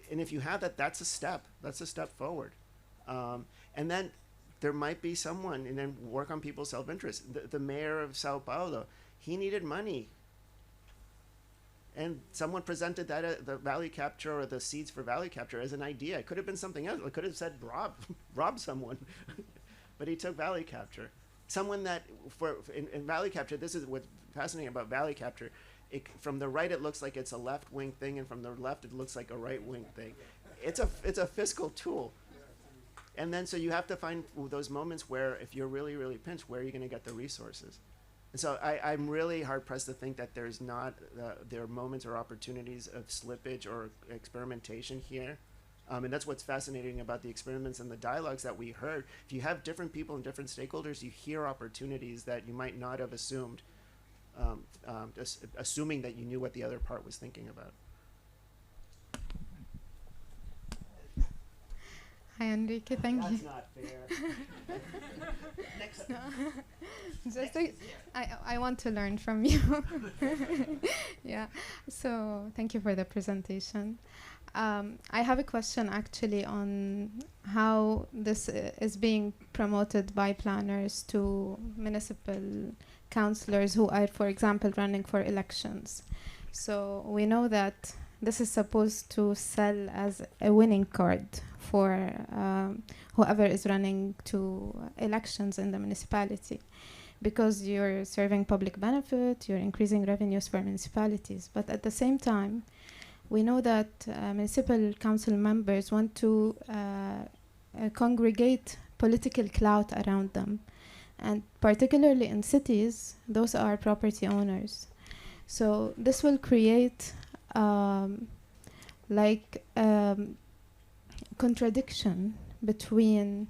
And if you have that, that's a step forward. And then there might be someone, and then work on people's self-interest. The mayor of Sao Paulo, he needed money. And someone presented that the value capture or the seeds for value capture as an idea. It could have been something else. It could have said rob someone, but he took value capture. Someone that in value capture, this is what's fascinating about value capture. From the right, it looks like it's a left-wing thing, and from the left, it looks like a right-wing thing. It's a fiscal tool. And then so you have to find those moments where, if you're really, really pinched, where are you going to get the resources? And so I'm really hard-pressed to think that there are moments or opportunities of slippage or experimentation here. And that's what's fascinating about the experiments and the dialogues that we heard. If you have different people and different stakeholders, you hear opportunities that you might not have assumed, just assuming that you knew what the other part was thinking about. Hi, Enrique. Thank you. That's not fair. Next. No. Just I want to learn from you. Yeah. So thank you for the presentation. I have a question actually on how this is being promoted by planners to municipal councillors who are, for example, running for elections. So we know that this is supposed to sell as a winning card for whoever is running to elections in the municipality, because you're serving public benefit, you're increasing revenues for municipalities. But at the same time, we know that municipal council members want to congregate political clout around them. And particularly in cities, those are property owners. So this will create contradiction between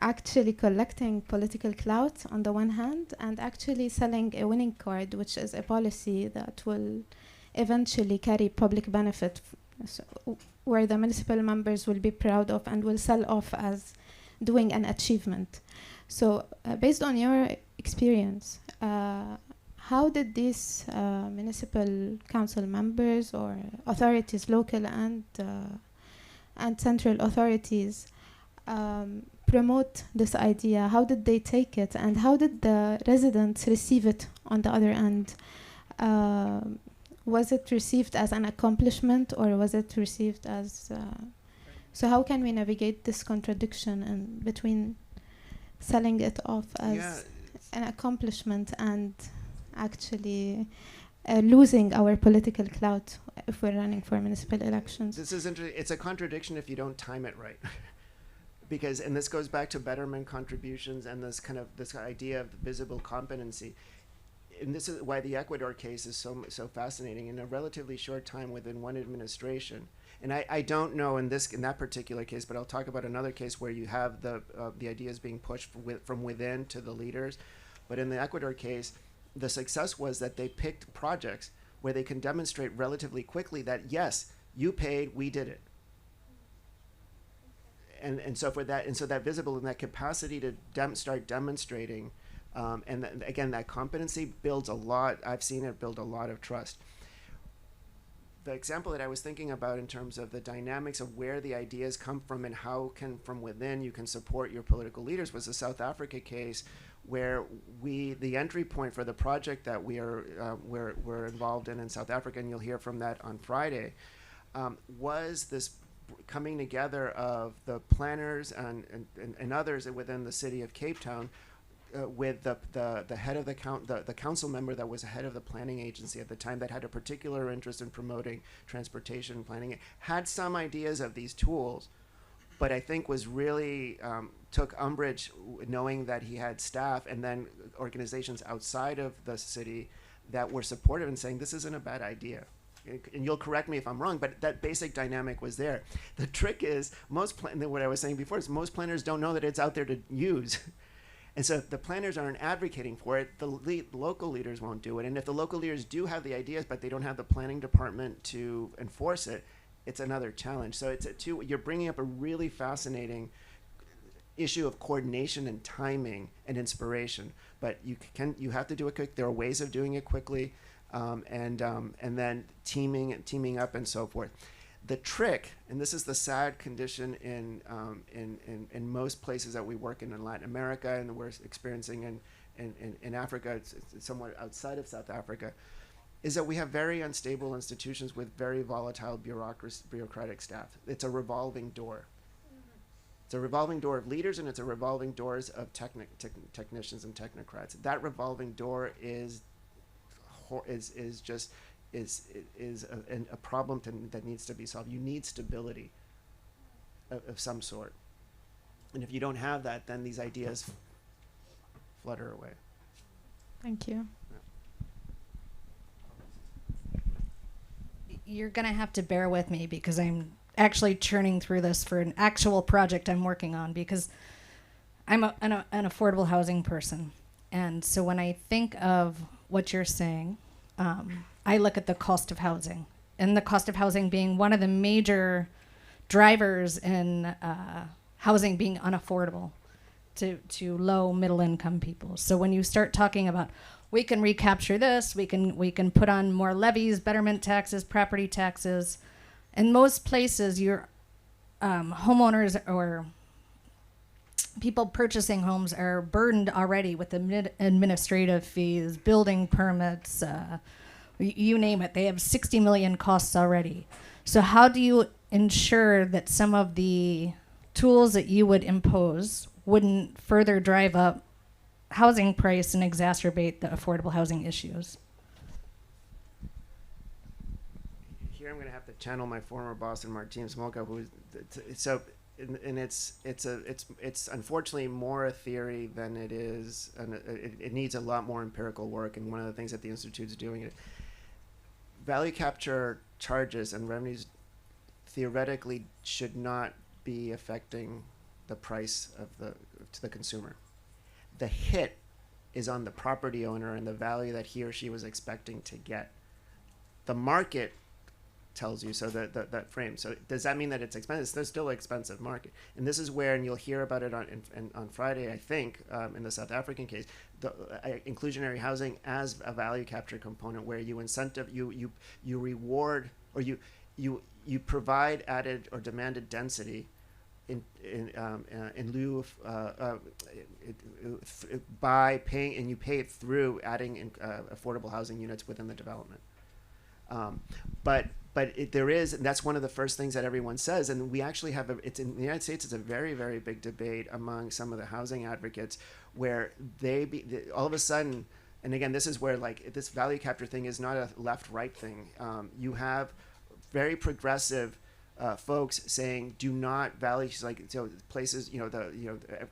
actually collecting political clout on the one hand and actually selling a winning card, which is a policy that will eventually carry public benefit, where the municipal members will be proud of and will sell off as doing an achievement. So based on your experience, how did these municipal council members or authorities, local and central authorities, promote this idea? How did they take it, and how did the residents receive it on the other end? Was it received as an accomplishment, or was it received as... so how can we navigate this contradiction in between selling it off as an accomplishment and actually losing our political clout if we're running for municipal elections? This is interesting. It's a contradiction if you don't time it right. Because, and this goes back to betterment contributions and this idea of visible competency. And this is why the Ecuador case is so fascinating. In a relatively short time within one administration, and I don't know in that particular case, but I'll talk about another case where you have the ideas being pushed from within to the leaders. But in the Ecuador case, the success was that they picked projects where they can demonstrate relatively quickly that yes, you paid, we did it. And so that visible and that capacity to start demonstrating, again, that competency builds a lot. I've seen it build a lot of trust. The example that I was thinking about in terms of the dynamics of where the ideas come from and how from within you can support your political leaders was the South Africa case, where the entry point for the project that we're involved in South Africa, and you'll hear from that on Friday, was this coming together of the planners and others within the city of Cape Town, with the head of the council member that was head of the planning agency at the time, that had a particular interest in promoting transportation planning, had some ideas of these tools, but I think was really took umbrage knowing that he had staff and then organizations outside of the city that were supportive and saying this isn't a bad idea. And you'll correct me if I'm wrong, but that basic dynamic was there. The trick is what I was saying before is most planners don't know that it's out there to use. And so if the planners aren't advocating for it, the local leaders won't do it. And if the local leaders do have the ideas, but they don't have the planning department to enforce it, it's another challenge. So you're bringing up a really fascinating issue of coordination and timing and inspiration. But you have to do it quick. There are ways of doing it quickly, and then teaming up and so forth. The trick, and this is the sad condition in most places that we work in Latin America, and we're experiencing in Africa, it's somewhat outside of South Africa, is that we have very unstable institutions with very volatile bureaucratic staff. It's a revolving door. It's a revolving door of leaders, and it's a revolving doors of technicians and technocrats. That revolving door is a problem that needs to be solved. You need stability of some sort, and if you don't have that, then these ideas flutter away. Thank you. You're going to have to bear with me because I'm actually churning through this for an actual project I'm working on, because I'm an affordable housing person. And so when I think of what you're saying, I look at the cost of housing, and the cost of housing being one of the major drivers in housing being unaffordable to low middle income people. So when you start talking about, we can recapture this, we can put on more levies, betterment taxes, property taxes. In most places, your homeowners or people purchasing homes are burdened already with administrative fees, building permits, you name it. They have 60 million costs already. So how do you ensure that some of the tools that you would impose wouldn't further drive up housing price and exacerbate the affordable housing issues? Here I'm going to have to channel my former boss, Martin Smolka, who is so, and it's unfortunately more a theory than it is, and it needs a lot more empirical work. And one of the things that the Institute's doing is value capture charges and revenues theoretically should not be affecting the price of to the consumer. The hit is on the property owner and the value that he or she was expecting to get. The market tells you, so that frame. So does that mean that it's expensive? It's still an expensive market. And this is where, and you'll hear about it on Friday, I think, in the South African case, the inclusionary housing as a value capture component, where you you reward, or you provide added or demanded density in lieu of by paying, and you pay it through adding affordable housing units within the development. But there is, and that's one of the first things that everyone says, and we actually have it's in the United States. It's a very, very big debate among some of the housing advocates, where all of a sudden, and again, this is where like this value capture thing is not a left-right thing. You have very progressive folks saying, do not value, like, so places,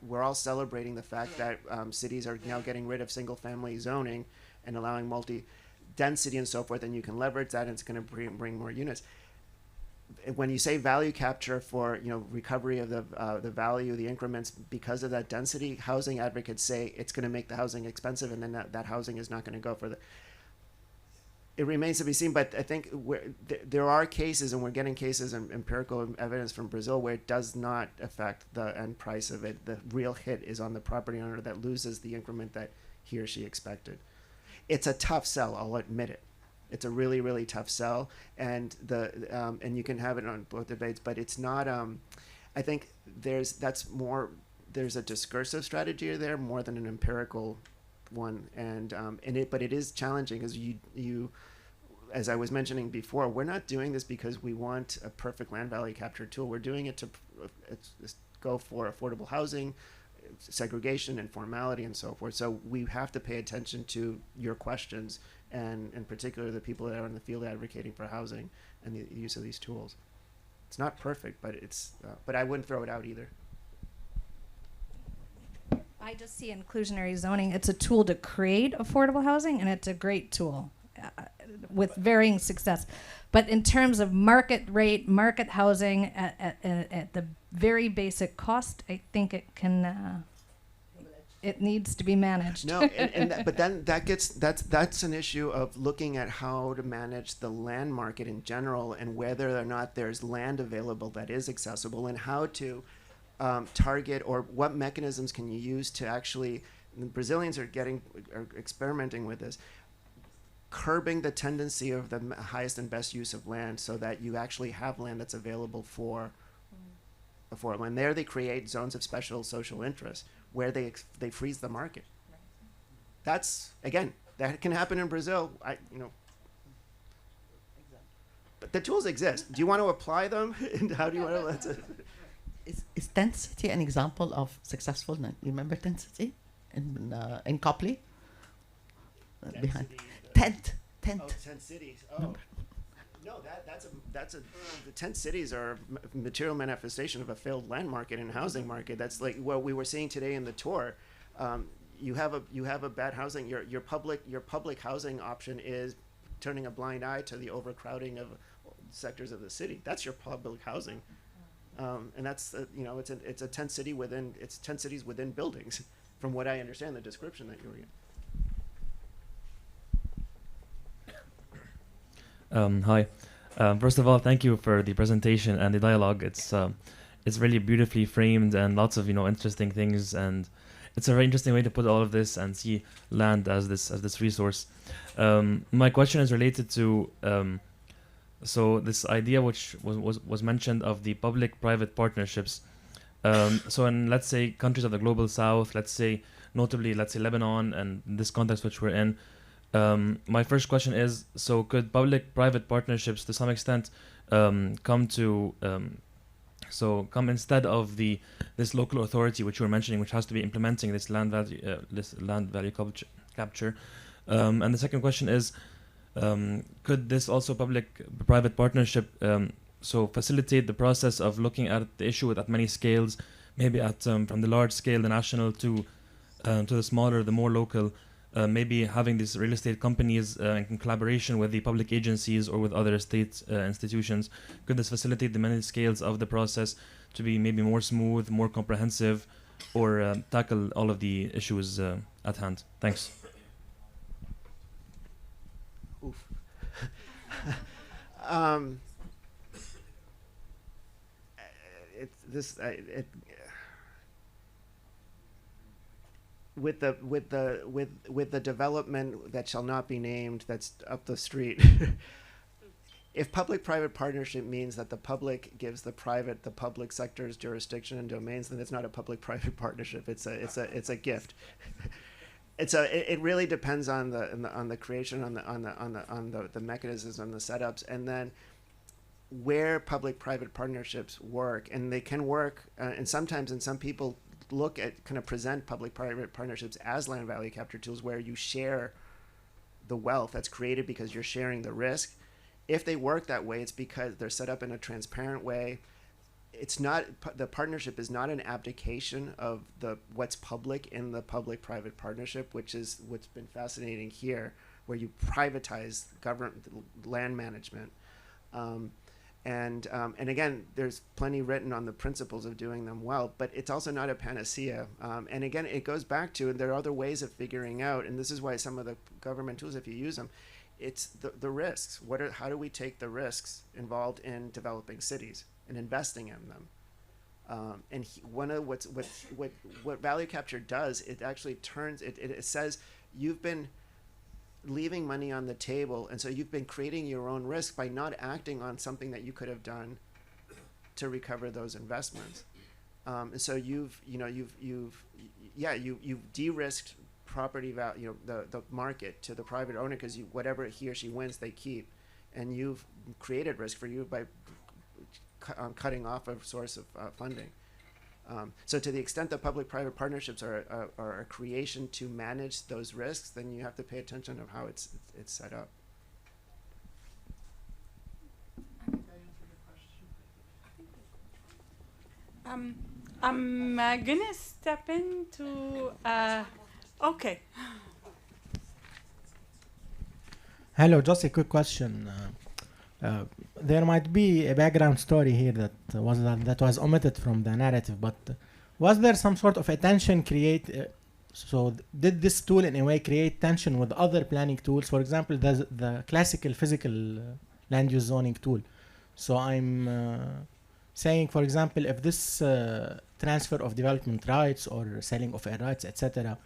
we're all celebrating the fact that cities are now getting rid of single-family zoning and allowing multi-density and so forth, and you can leverage that, and it's going to bring more units. When you say value capture for recovery of the value, the increments because of that density, housing advocates say it's going to make the housing expensive, and then that housing is not going to go for the. It remains to be seen, but I think there are cases, and we're getting cases and empirical evidence from Brazil where it does not affect the end price of it. The real hit is on the property owner that loses the increment that he or she expected. It's a tough sell, I'll admit it. It's a really, really tough sell, and and you can have it on both debates, but it's not. I think there's a discursive strategy there more than an empirical one, but it is challenging, because you, as I was mentioning before, we're not doing this because we want a perfect land value capture tool. We're doing it to go for affordable housing, segregation, informality, and so forth. So we have to pay attention to your questions, and in particular the people that are in the field advocating for housing and the use of these tools. It's not perfect, but but I wouldn't throw it out either. I just see inclusionary zoning. It's a tool to create affordable housing, and it's a great tool with varying success. But in terms of market rate, market housing at the very basic cost, I think it can. It needs to be managed. No, but then that's an issue of looking at how to manage the land market in general, and whether or not there's land available that is accessible, and how to target, or what mechanisms can you use to actually. The Brazilians are experimenting with this, curbing the tendency of the highest and best use of land, so that you actually have land that's available for affordable. And there they create zones of special social interest where they freeze the market. That's, again, that can happen in Brazil. the tools exist. Do you want to apply them? And how do you want to? Is Tent City an example of successful? You remember Tent City in Copley? Behind Tent. Oh, 10 cities. Oh. No, that's a the 10 cities are a material manifestation of a failed land market and housing market. That's like what we were seeing today in the tour. You have a bad housing. Your public housing option is turning a blind eye to the overcrowding of sectors of the city. That's your public housing, and that's it's a 10 cities within buildings, from what I understand the description that you were getting. Hi. First of all, thank you for the presentation and the dialogue. It's really beautifully framed and lots of interesting things, and it's a very interesting way to put all of this and see land as this resource. My question is related to so this idea which was mentioned of the public-private partnerships. So in, let's say, countries of the global south, notably Lebanon, and in this context which we're in. My first question is, so could public-private partnerships to some extent come instead of this local authority which you were mentioning, which has to be implementing this land value capture? And the second question is, could this also public-private partnership so facilitate the process of looking at the issue at many scales, maybe from the large scale, the national, to the smaller, the more local? Maybe having these real estate companies in collaboration with the public agencies or with other state institutions, could this facilitate the many scales of the process to be maybe more smooth, more comprehensive, or tackle all of the issues at hand? Thanks. Oof. With the development that shall not be named, that's up the street. If public-private partnership means that the public gives the public sector's jurisdiction and domains, then it's not a public-private partnership. It's a gift. It really depends on the creation, on the mechanisms, on the setups, and then where public-private partnerships work, and they can work, and sometimes, and some people look at kind of present public-private partnerships as land value capture tools, where you share the wealth that's created because you're sharing the risk. If they work that way, it's because they're set up in a transparent way. It's not, the partnership is not an abdication of what's public in the public-private partnership, which is what's been fascinating here, where you privatize government land management. And again, there's plenty written on the principles of doing them well, but it's also not a panacea. And again, it goes back to, and there are other ways of figuring out, and this is why some of the government tools, if you use them, it's the risks. How do we take the risks involved in developing cities and investing in them? One of what value capture does, it actually turns, it says you've been leaving money on the table, and so you've been creating your own risk by not acting on something that you could have done to recover those investments. And so you've de-risked property value, the market to the private owner, because whatever he or she wins, they keep, and you've created risk for you by cutting off a source of funding. So to the extent that public-private partnerships are a creation to manage those risks, then you have to pay attention of how it's set up. I'm gonna step into. Okay. Hello, just a quick question. There might be a background story here that was omitted from the narrative, but was there some sort of a tension so did this tool in a way create tension with other planning tools? For example, the classical physical land use zoning tool. So I'm saying, for example, if this transfer of development rights or selling of air rights, etc.,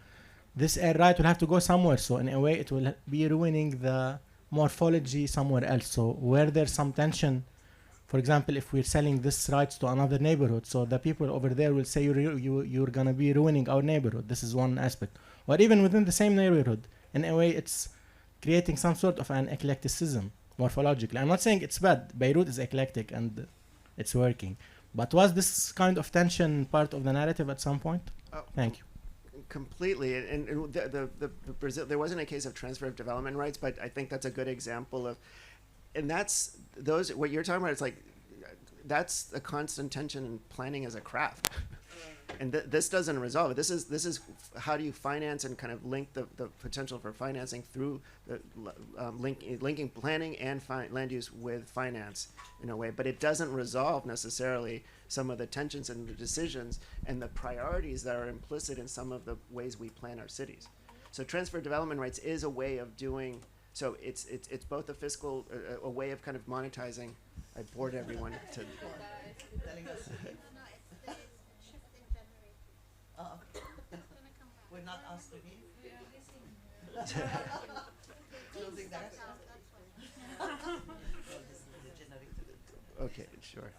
this air right will have to go somewhere. So in a way, it will be ruining the morphology somewhere else. So where there's some tension, for example, if we're selling this rights to another neighborhood, so the people over there will say you're gonna be ruining our neighborhood. This is one aspect. Or even within the same neighborhood, in a way, it's creating some sort of an eclecticism. morphologically. I'm not saying it's bad. Beirut is eclectic and it's working. But was this kind of tension part of the narrative at some point? Thank you. Completely, and the Brazil, there wasn't a case of transfer of development rights, but I think that's a good example of, and that's those what you're talking about. It's like that's a constant tension in planning as a craft, and this doesn't resolve it. This is how do you finance and kind of link the potential for financing through the linking planning and land use with finance in a way, but it doesn't resolve necessarily some of the tensions and the decisions and the priorities that are implicit in some of the ways we plan our cities. So transfer development rights is a way of doing, so it's both a fiscal, a way of kind of monetizing. I bored everyone to. We're not asked to leave. Okay, sure.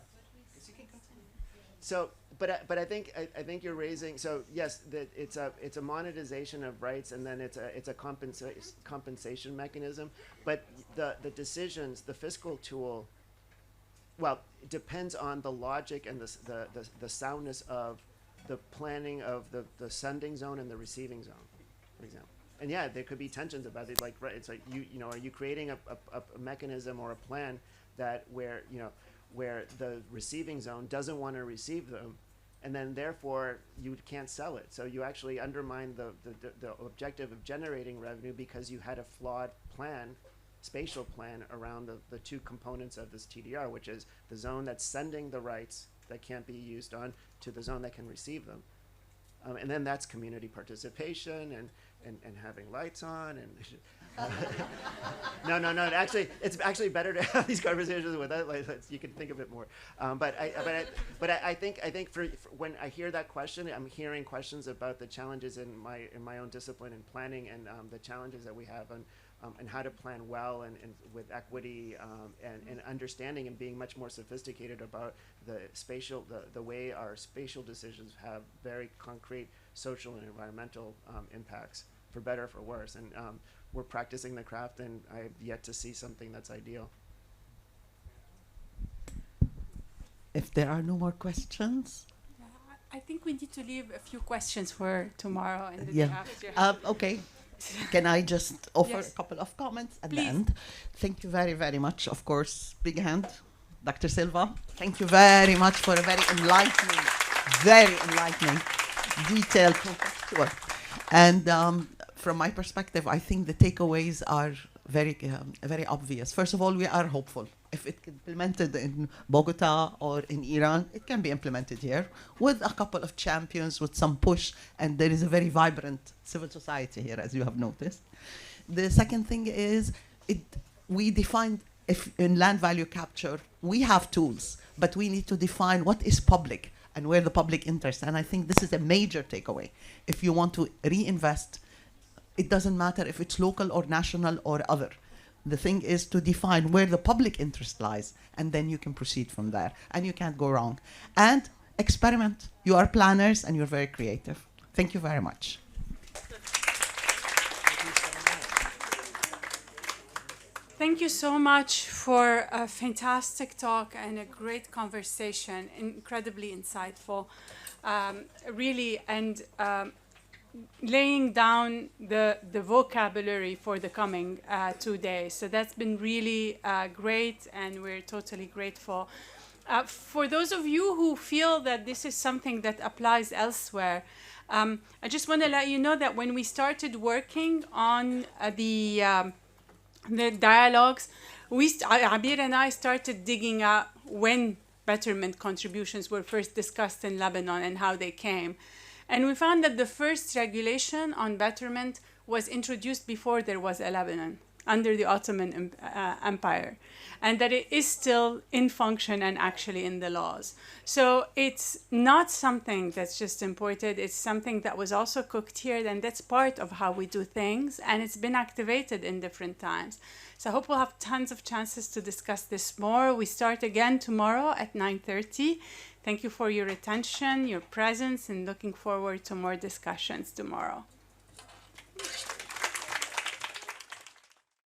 So, but I think you're raising. So yes, that it's a monetization of rights, and then it's a compensation mechanism. But the decisions, the fiscal tool, well, it depends on the logic and the soundness of the planning of the sending zone and the receiving zone, for example. And yeah, there could be tensions about it. Like, right, it's like you know, are you creating a mechanism or a plan that where the receiving zone doesn't want to receive them, and then therefore you can't sell it. So you actually undermine the objective of generating revenue because you had a flawed plan, spatial plan around the two components of this TDR, which is the zone that's sending the rights that can't be used on to the zone that can receive them. And then that's community participation and having lights on and no. Actually, it's actually better to have these conversations without lights. You can think of it more. But I think for when I hear that question, I'm hearing questions about the challenges in my own discipline in planning and the challenges that we have and how to plan well and with equity and understanding and being much more sophisticated about the way our spatial decisions have very concrete social and environmental impacts, for better or for worse. And we're practicing the craft, and I've yet to see something that's ideal. If there are no more questions. I think we need to leave a few questions for tomorrow and the day after. Okay. Can I just offer Yes. a couple of comments at Please. the end? Thank you very, very much. Of course, big hand, Dr. Silva. Thank you very much for a very enlightening, detailed, contextual. And from my perspective, I think the takeaways are very obvious. First of all, we are hopeful. If it's implemented in Bogota or in Iran, it can be implemented here with a couple of champions, with some push, and there is a very vibrant civil society here, as you have noticed. The second thing is, we defined, if in land value capture, we have tools, but we need to define what is public and where the public interest. And I think this is a major takeaway. If you want to reinvest, it doesn't matter if it's local or national or other. The thing is to define where the public interest lies, and then you can proceed from there, and you can't go wrong. And experiment. You are planners, and you're very creative. Thank you very much. Thank you so much for a fantastic talk and a great conversation, incredibly insightful, really, and laying down the vocabulary for the coming 2 days. So that's been really great, and we're totally grateful. For those of you who feel that this is something that applies elsewhere, I just want to let you know that when we started working on the dialogues, Abir and I started digging out when betterment contributions were first discussed in Lebanon and how they came. And we found that the first regulation on betterment was introduced before there was a Lebanon, under the Ottoman Empire, and that it is still in function and actually in the laws. So it's not something that's just imported, it's something that was also cooked here, and that's part of how we do things, and it's been activated in different times. So I hope we'll have tons of chances to discuss this more. We start again tomorrow at 9:30. Thank you for your attention, your presence, and looking forward to more discussions tomorrow.